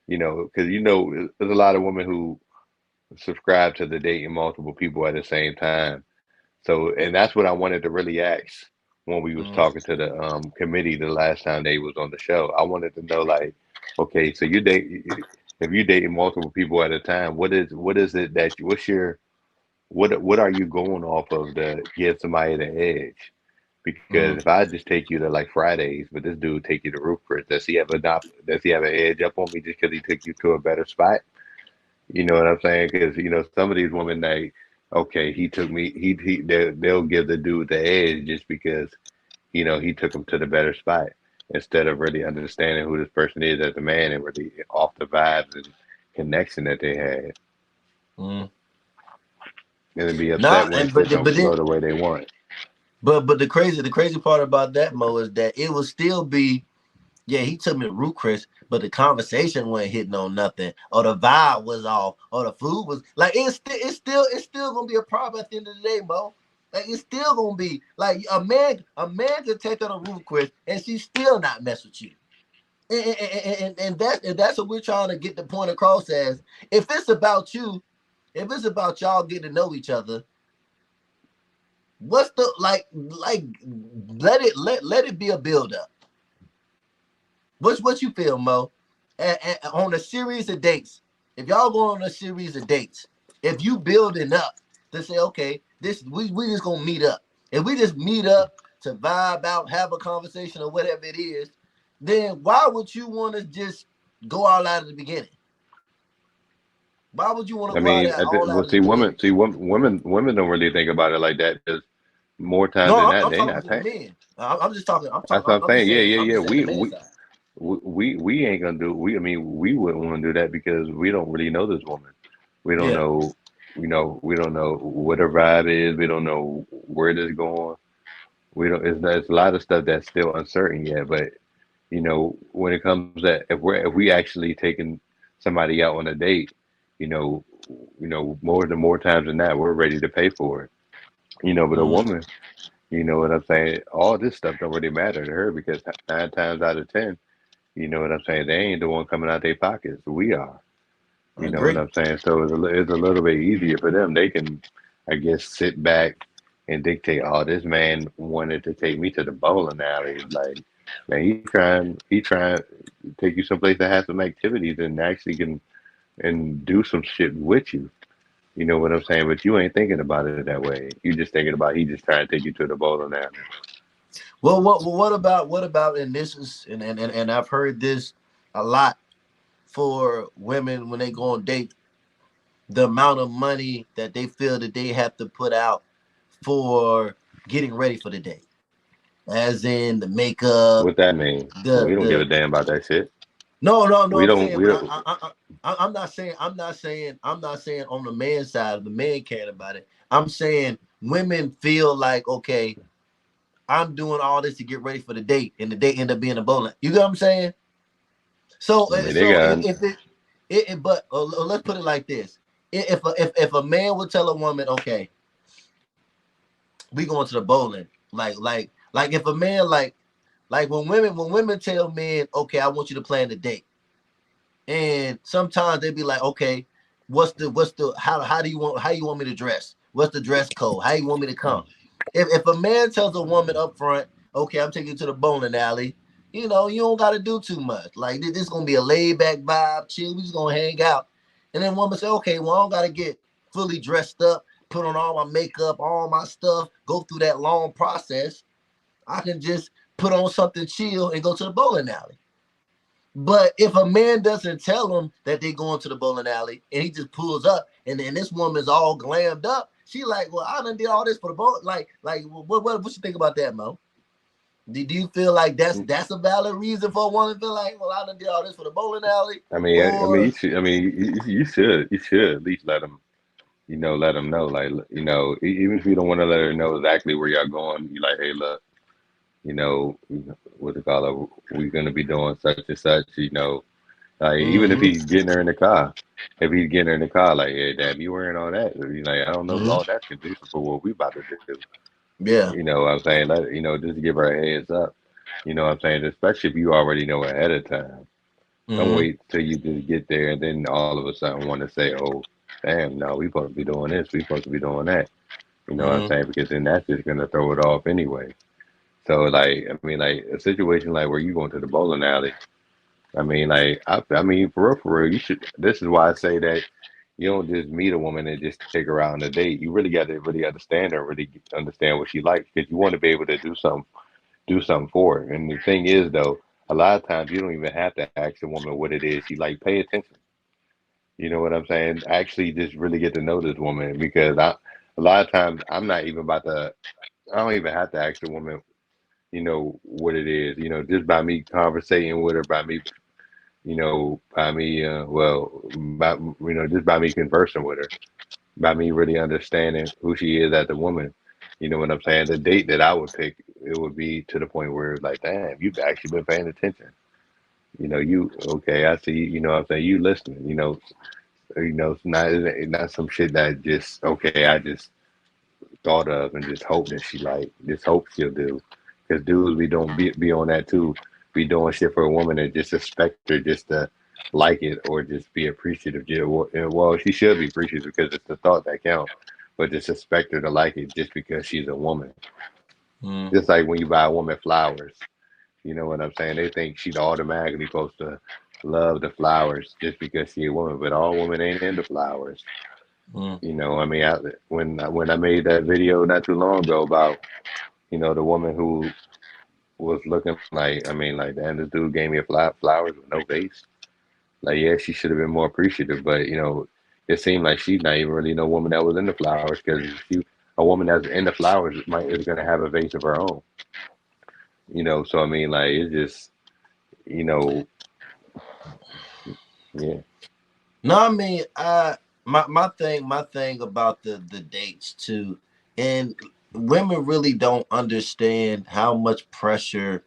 because, there's a lot of women who subscribe to the dating multiple people at the same time. So, and that's what I wanted to really ask when we was Mm, talking to the committee the last time they was on the show. I wanted to know, like, okay, so if you dating multiple people at a time, what is it that what are you going off of to give somebody the edge? Because mm. if I just take you to like Fridays, but this dude take you to Roof Chris, does he have an edge up on me just because he took you to a better spot? You know what I'm saying? Because some of these women, they, okay, he took me. They'll give the dude the edge just because he took him to the better spot, instead of really understanding who this person is as a man and really off the vibes and connection that they had, Mm. and then be Nah, upset when and shit don't but then flow the way they want. but the crazy part about that, Mo, is that it will still be, yeah, he took me to Root Chris, but the conversation wasn't hitting on nothing, or the vibe was off, or the food was like, it's still gonna be a problem at the end of the day, Mo. Like, it's still gonna be like, a man could take her to Root Chris and she still not mess with you. And that's what we're trying to get the point across as, if it's about you, if it's about y'all getting to know each other, What's the like? Let it be a build up. What you feel, Mo? On a series of dates, if y'all go on a series of dates, if you building up to say, okay, this we just gonna meet up. If we just meet up to vibe out, have a conversation or whatever it is, then why would you want to just go all out at the beginning? Why would you want to I go out mean, at all out well, at the beginning? women don't really think about it like that. Because more times No, than I'm that, they talking not to the paying. men. I'm just talking. That's what I'm I'm just saying. Yeah, saying. yeah, I'm yeah. just saying the man side. We ain't gonna do. I mean, we wouldn't want to do that because we don't really know this woman. We don't Yeah. know. We don't know what her vibe is. We don't know where this going. We don't. It's a lot of stuff that's still uncertain yet. But when it comes that if we actually taking somebody out on a date, you know, more times than that, we're ready to pay for it. But a Mm-hmm. woman, you know what I'm saying? All this stuff don't really matter to her because 9 times out of 10, you know what I'm saying? They ain't the one coming out their pockets. We are. I You know what agree. I'm saying? So it's a little bit easier for them. They can, I guess, sit back and dictate. Oh, this man wanted to take me to the bowling alley. Like, man, he trying to take you someplace that has some activities and actually can and do some shit with you. You know what I'm saying? But you ain't thinking about it that way. You just thinking about he just trying to take you to the bowling alley. Well, what about and this is and I've heard this a lot for women when they go on date, the amount of money that they feel that they have to put out for getting ready for the date, as in the makeup, What that mean? We don't give a the damn about that shit. no, We I'm don't. saying, We but don't. I'm not saying on the man side, the man caring about it. I'm saying women feel like, okay, I'm doing all this to get ready for the date, and the date end up being a bowling. You get what I'm saying? So, I mean, they got. if but let's put it like this: if a man would tell a woman, okay, we going to the bowling, like if a man like when women tell men, okay, I want you to plan the date, and sometimes they be like, okay, what's the how you want me to dress? What's the dress code? How you want me to come? If a man tells a woman up front, okay, I'm taking you to the bowling alley, you don't got to do too much. Like this is gonna be a laid back vibe, chill. We just gonna hang out, and then woman say, okay, well I don't gotta get fully dressed up, put on all my makeup, all my stuff, go through that long process. I can just put on something chill and go to the bowling alley. But if a man doesn't tell them that they going to the bowling alley and he just pulls up and then this woman's all glammed up, she like, well, I done did all this for the bowl. Like what you think about that, Mo? Do you feel like that's a valid reason for a woman to feel like, well, I done did all this for the bowling alley? I mean, Or you should. I mean, you should at least let them. Let them know. Like, even if you don't want to let her know exactly where y'all going, you like, hey, look, what they call it, we're gonna be doing such and such. Like even if mm-hmm, he's getting her in the car, if he's getting her in the car, like, hey, damn, you wearing all that? You like, I don't know if mm-hmm, all that's conducive for what we about to do. yeah, You know what I'm saying? Just give her a heads up. You know what I'm saying? Especially if you already know ahead of time. Don't mm-hmm, wait till you just get there and then all of a sudden want to say, oh, damn, no, we supposed to be doing this, we supposed to be doing that. You know what I'm mm-hmm, saying? Because then that's just gonna throw it off anyway. So like, I mean, like a situation like where you going to the bowling alley. I mean, like, I mean, for real, you should. This is why I say that you don't just meet a woman and just take her out on a date. You really got to really understand her, really understand what she likes, because you want to be able to do something for her. And the thing is, though, a lot of times you don't even have to ask a woman what it is she like. Pay attention. You know what I'm saying? Actually, just really get to know this woman because a lot of times I'm not even about to. I don't even have to ask the woman, what it is. Just by me conversating with her, by me, just by me conversing with her, by me really understanding who she is as a woman. You know what I'm saying? The date that I would pick, it would be to the point where it's like, damn, you've actually been paying attention. Okay, I see. You know what I'm saying? You listening. It's not some shit that just okay. I just thought of and just hope that she like, just hope she'll do. Because dudes, we don't be on that too. Be doing shit for a woman and just expect her just to like it or just be appreciative. Yeah, well, she should be appreciative because it's the thought that counts. but just expect her to like it just because she's a woman. Mm. Just like when you buy a woman flowers, you know what I'm saying? They think she's automatically supposed to love the flowers just because she's a woman, but all women ain't into flowers. Mm. You know, I mean, when I made that video not too long ago about the woman who was looking like, I mean, like, damn, this dude gave me flowers with no vase. Like, yeah, she should have been more appreciative, but it seemed like she's not even really no woman that was into flowers because a woman that's into flowers is gonna have a vase of her own. So I mean, like, it's just, you know, yeah, No, I mean, my thing about the dates too, and women really don't understand how much pressure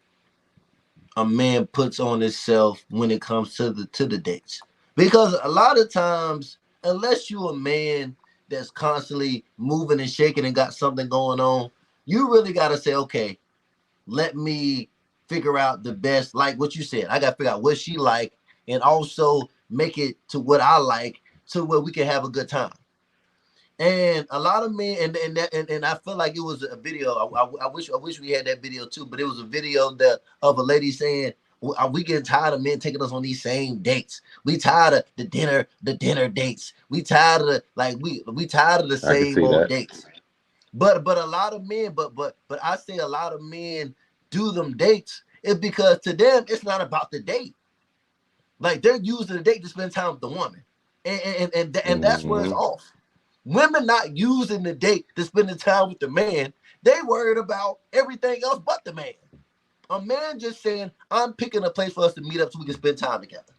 a man puts on himself when it comes to the dates. Because a lot of times, unless you a man that's constantly moving and shaking and got something going on, you really gotta say, okay, let me figure out the best, like what you said. I gotta figure out what she like and also make it to what I like to where we can have a good time. And a lot of men, and I feel like it was a video. I wish we had that video too, but it was a video that of a lady saying, Are we getting tired of men taking us on these same dates? We tired of the dinner dates. We tired of we tired of the I can same see old that. dates." But a lot of men, but I say a lot of men do them dates. It's because to them it's not about the date. Like they're using the date to spend time with the woman, and that's where it's Hmm. off. Women not using the date to spend the time with the man. They worried about everything else but the man. A man just saying, "I'm picking a place for us to meet up so we can spend time together."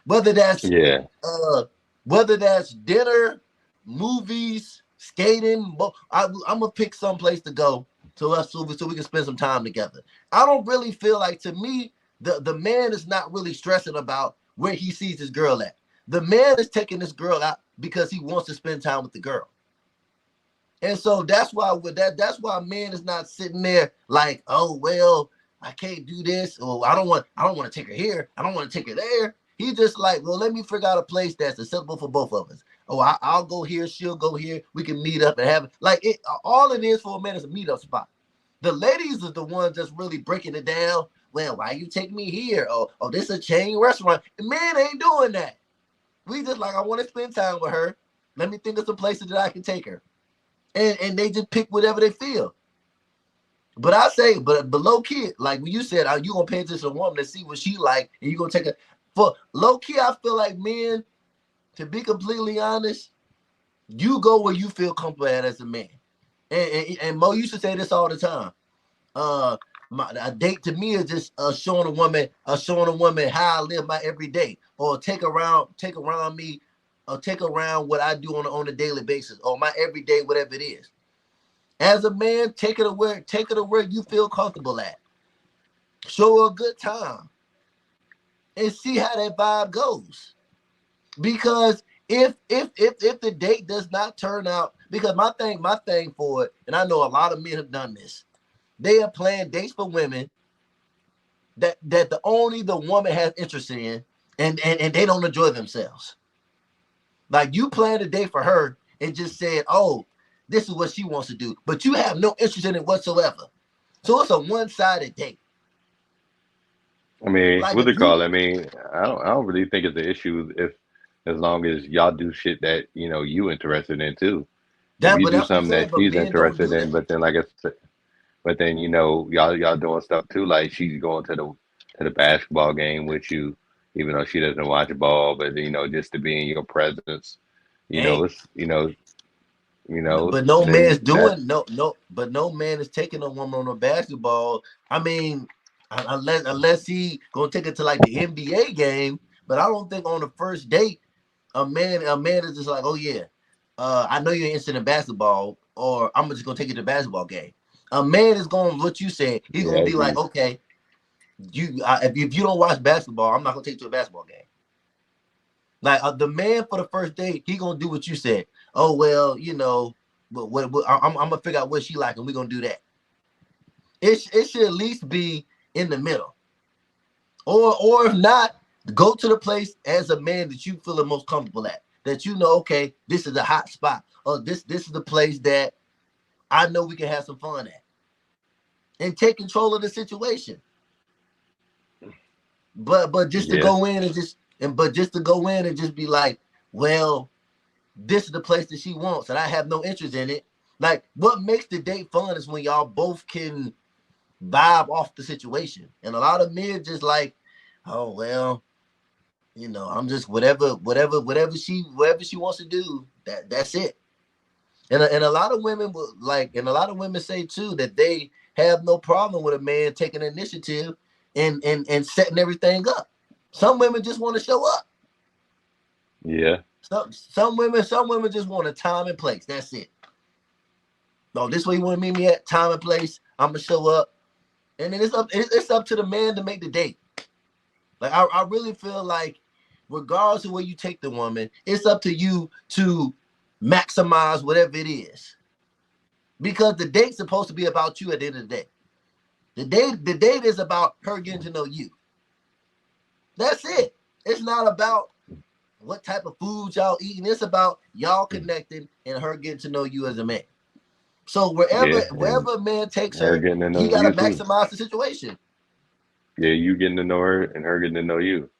Whether that's Yeah, uh, whether that's dinner, movies, skating. I'm gonna pick some place to go so we can spend some time together. I don't really feel like, to me, the man is not really stressing about where he sees his girl at. The man is taking this girl out because he wants to spend time with the girl. And so that's why man is not sitting there like, oh well, I can't do this, or I don't want to take her here, I don't want to take her there. He just like, well, let me figure out a place that's acceptable for both of us. Oh, I'll go here, she'll go here, we can meet up and have like it. All it is for a man is a meetup spot. The ladies are the ones that's really breaking it down. Well, why you take me here? Oh, this is a chain restaurant. The man ain't doing that. We just like, I want to spend time with her. Let me think of some places that I can take her, and they just pick whatever they feel. But I say, but low key, like when you said, are you gonna pay attention to a woman to see what she like, and you gonna take it for low key? I feel like men, to be completely honest, you go where you feel comfortable at as a man. And Mo used to say this all the time. A date to me is just showing a woman how I live my everyday, or take around me, or take around what I do on a daily basis, or my everyday, whatever it is. As a man, take it to where you feel comfortable at. Show her a good time and see how that vibe goes. Because if the date does not turn out, because my thing for it, and I know a lot of men have done this, they are playing dates for women that the woman has interest in, and they don't enjoy themselves. Like you planned a date for her and just said, "Oh, this is what she wants to do," but you have no interest in it whatsoever. So it's a one-sided date. I mean, Like what's if it you called? I mean, I don't really think it's an issue if as long as y'all do shit that you interested in too. If that, you but do that's what I'm something saying. that But she's men don't interested do in, that. but then like I said, but then y'all doing stuff too. Like she's going to the basketball game with you, even though she doesn't watch ball, but just to be in your presence. Hey, It's but no then man's that. doing but no man is taking a woman on a basketball. I mean, unless he gonna take it to like the NBA game. But I don't think on the first date a man is just like, oh yeah, I know you're interested in basketball, or I'm just gonna take you to the basketball game. A man is going what you said. He's gonna Yeah, be like, okay, if you don't watch basketball, I'm not gonna take you to a basketball game. Like the man for the first date, he gonna do what you said. Oh well, but I'm gonna figure out what she like, and we're gonna do that. It should at least be in the middle, or if not, go to the place as a man that you feel the most comfortable at. that you know, okay, this is a hot spot, or this is the place that I know we can have some fun at, and take control of the situation. But just to Yeah. go in and just to go in and just be like, well, this is the place that she wants, and I have no interest in it. Like, what makes the date fun is when y'all both can vibe off the situation. And a lot of men just like, oh well, you know, I'm just whatever she wants to do. That's it. And a lot of women will like, and a lot of women say too that they have no problem with a man taking initiative and setting everything up. Some women just want to show up. Yeah. Some women just want a time and place. That's it. No, this way you want to meet me at, time and place. I'm gonna show up, and then it's up to the man to make the date. Like I really feel like, regardless of where you take the woman, it's up to you to maximize whatever it is, because the date's supposed to be about you at the end of the day. The date is about her getting to know you. That's it. It's not about what type of food y'all eating. It's about y'all connecting and her getting to know you as a man. So wherever Yeah. And a man takes her her, getting to he know gotta you too. maximize the situation. Yeah, you getting to know her and her getting to know you.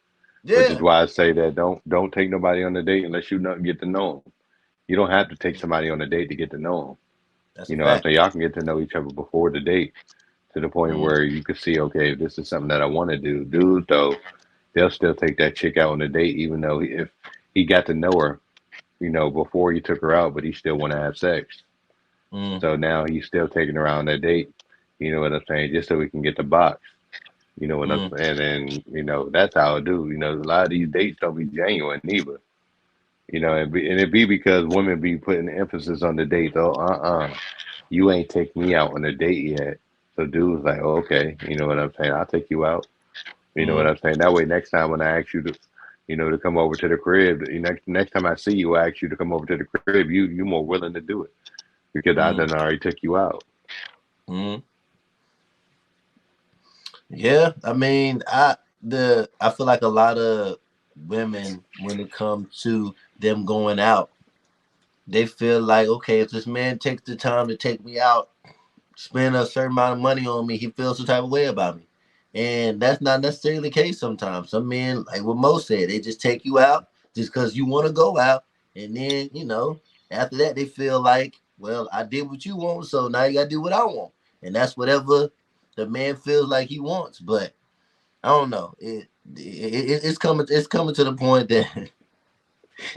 Which is Yeah, why I say that don't take nobody on a date unless you not get to know them. You don't have to take somebody on a date to get to know them. that's You a know what I'm fact. saying? Y'all can get to know each other before the date to the point Mm, where you can see, okay, if this is something that I want to do. Dude, though, they'll still take that chick out on a date, even though if he got to know her, before he took her out, but he still want to have sex. mm, So now he's still taking her out on that date. You know what I'm saying? Just so we can get the box. You know what I'm mm, saying? And that's how I do. A lot of these dates don't be genuine neither. And it be because women be putting emphasis on the date though. You ain't take me out on a date yet. So dude's like, okay, you know what I'm saying? I'll take you out. You know what mm, I'm saying? That way, next time when I ask you to come over to the crib, next time I see you, I ask you to come over to the crib. You more willing to do it because I mm, done already took you out. mm. Yeah, I mean, I feel like a lot of women, when it comes to them going out, they feel like, okay, if this man takes the time to take me out, spend a certain amount of money on me, he feels some type of way about me. And that's not necessarily the case sometimes. Some men, like what Mo said, they just take you out just because you want to go out. And then, after that, they feel like, well, I did what you want, so now you got to do what I want. And that's whatever the man feels like he wants. But I don't know. It's coming to the point that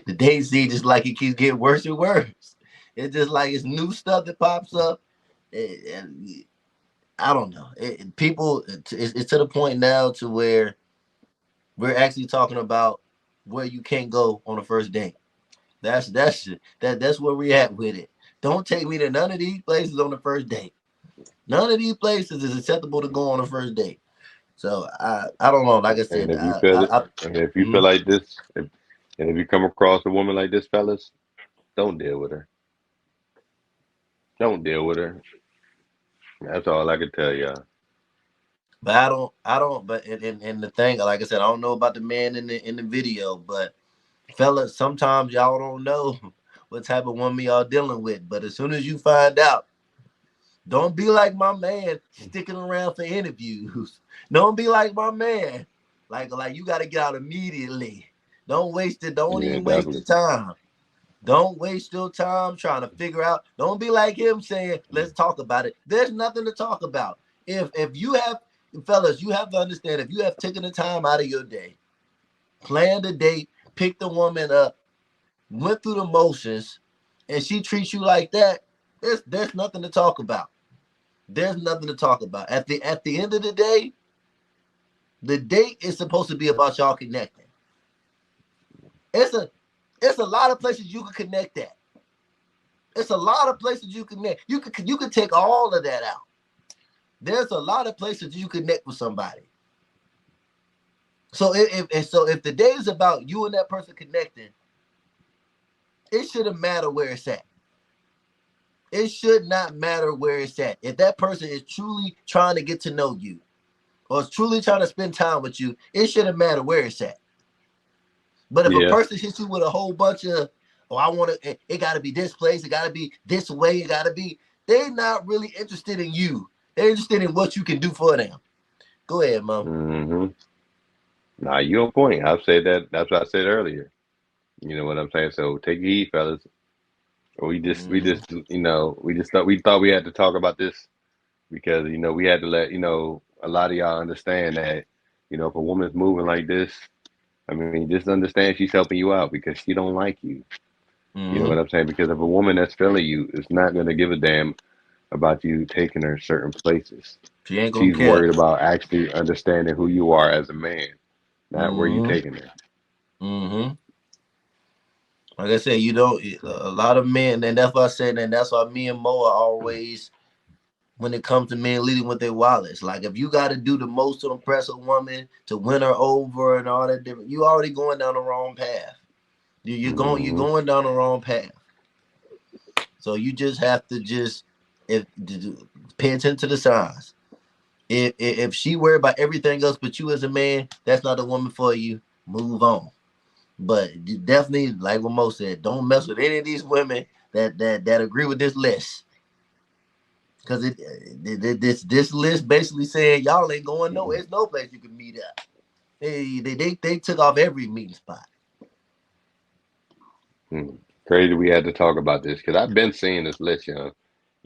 the day see just like it keeps getting worse and worse. It's just like it's new stuff that pops up, and I don't know. It's to the point now to where we're actually talking about where you can't go on a first date. That's where we're at with it. Don't take me to none of these places on the first date. None of these places is acceptable to go on a first date. So I don't know. Like I And said, if you feel it, and if you feel mhm. like this, and if you come across a woman like this, fellas, don't deal with her. Don't deal with her. That's all I can tell y'all. But I don't. But and the thing, like I said, I don't know about the man in the video, but fellas, sometimes y'all don't know what type of woman y'all dealing with. But as soon as you find out, don't be like my man sticking around for interviews. Don't be like my man, like you got to get out immediately. Don't waste it. Don't Yeah, even waste the definitely. time. Don't waste your time trying to figure out. Don't be like him saying, "Let's talk about it." There's nothing to talk about. If you have, fellas, you have to understand. If you have taken the time out of your day, planned a date, picked the woman up, went through the motions, and she treats you like that, there's nothing to talk about. There's nothing to talk about. At the end of the day, the date is supposed to be about y'all connecting. It's a it's a lot of places you can connect at. It's a lot of places you connect. You can take all of that out. There's a lot of places you connect with somebody. So if the day is about you and that person connecting, it shouldn't matter where it's at. It should not matter where it's at. If that person is truly trying to get to know you or is truly trying to spend time with you, it shouldn't matter where it's at. But if a Yeah. person hits you with a whole bunch of, oh, I want to, it got to be this place, it got to be this way, it got to be, they're not really interested in you. They're interested in what you can do for them. Go ahead, Mom. Mm-hmm. Nah, you on point. I've said that. That's what I said earlier. You know what I'm saying? So take heed, fellas. Mm-hmm. We thought we had to talk about this because we had to let a lot of y'all understand that if a woman's moving like this, I mean, just understand she's helping you out because she don't like you. You know Mm-hmm. what I'm saying? Because if a woman that's feeling you is not going to give a damn about you taking her certain places. She ain't gonna She's care. worried about actually understanding who you are as a man, not where you Mm-hmm. taking her. Mm-hmm. Like I said, you don't. A lot of men, and that's why I said, and that's why me and Mo are always, when it comes to men leading with their wallets. Like if you got to do the most to impress a woman to win her over and all that different, you already going down the wrong path. You're Hmm. going down the wrong path. So you just have to just if pay attention to the signs. If she worried about everything else but you as a man, that's not a woman for you. Move on. But you definitely, like what Mo said, don't mess with any of these women that agree with this list. Because this list basically saying y'all ain't going nowhere. There's no place you can meet up. They took off every meeting spot. Crazy we had to talk about this because I've been seeing this list, and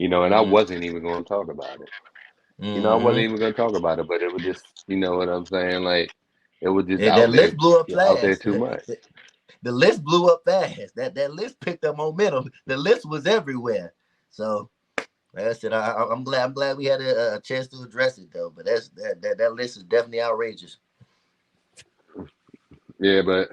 I Mm-hmm. wasn't even going to talk about it. I wasn't Mm-hmm. even going to talk about it, but it was just, you know what I'm saying? Like, it was just Yeah, that list blew up out there fast. too much. The list blew up fast. That list picked up momentum. The list was everywhere. So like I said, I'm glad we had a chance to address it though. But that list is definitely outrageous. Yeah, but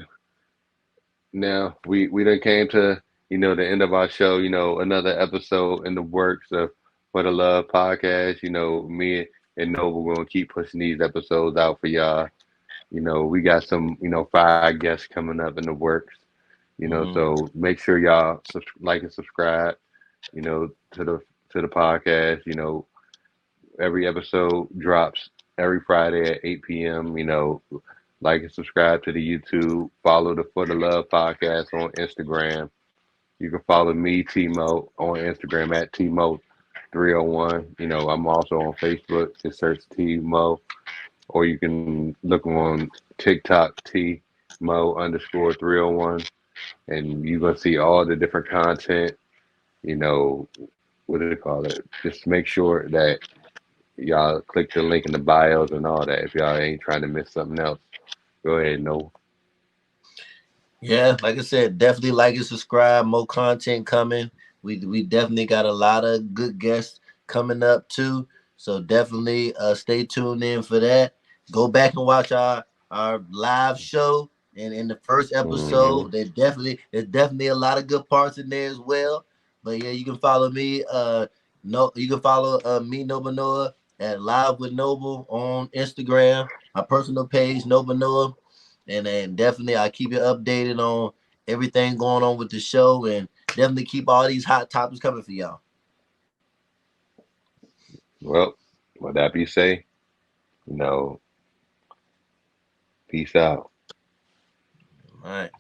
now we done came to, the end of our show, another episode in the works of For the Love podcast. Me and Noble gonna keep pushing these episodes out for y'all. We got some, fire guests coming up in the works. Mm-hmm. So make sure y'all like and subscribe, to the podcast. Every episode drops every Friday at 8 p.m. Like and subscribe to the YouTube. Follow the For the Love podcast on Instagram. You can follow me, Timo, on Instagram at Timo301. I'm also on Facebook. Just search Timo, or you can look on TikTok, Tmo_301, and you're gonna see all the different content. You know, what do they call it? Just make sure that y'all click the link in the bios and all that. If y'all ain't trying to miss something else, go ahead, no. Yeah, like I said, definitely like and subscribe. More content coming. We definitely got a lot of good guests coming up too. So definitely stay tuned in for that. Go back and watch our live show. And in the first Hmm. episode, there's definitely a lot of good parts in there as well. But yeah, you can follow me. No, you can follow me Noble Noah at Live with Noble on Instagram. My personal page Noble Noah, and then definitely I keep you updated on everything going on with the show, and definitely keep all these hot topics coming for y'all. Well, with that be say, you know, peace out. All right.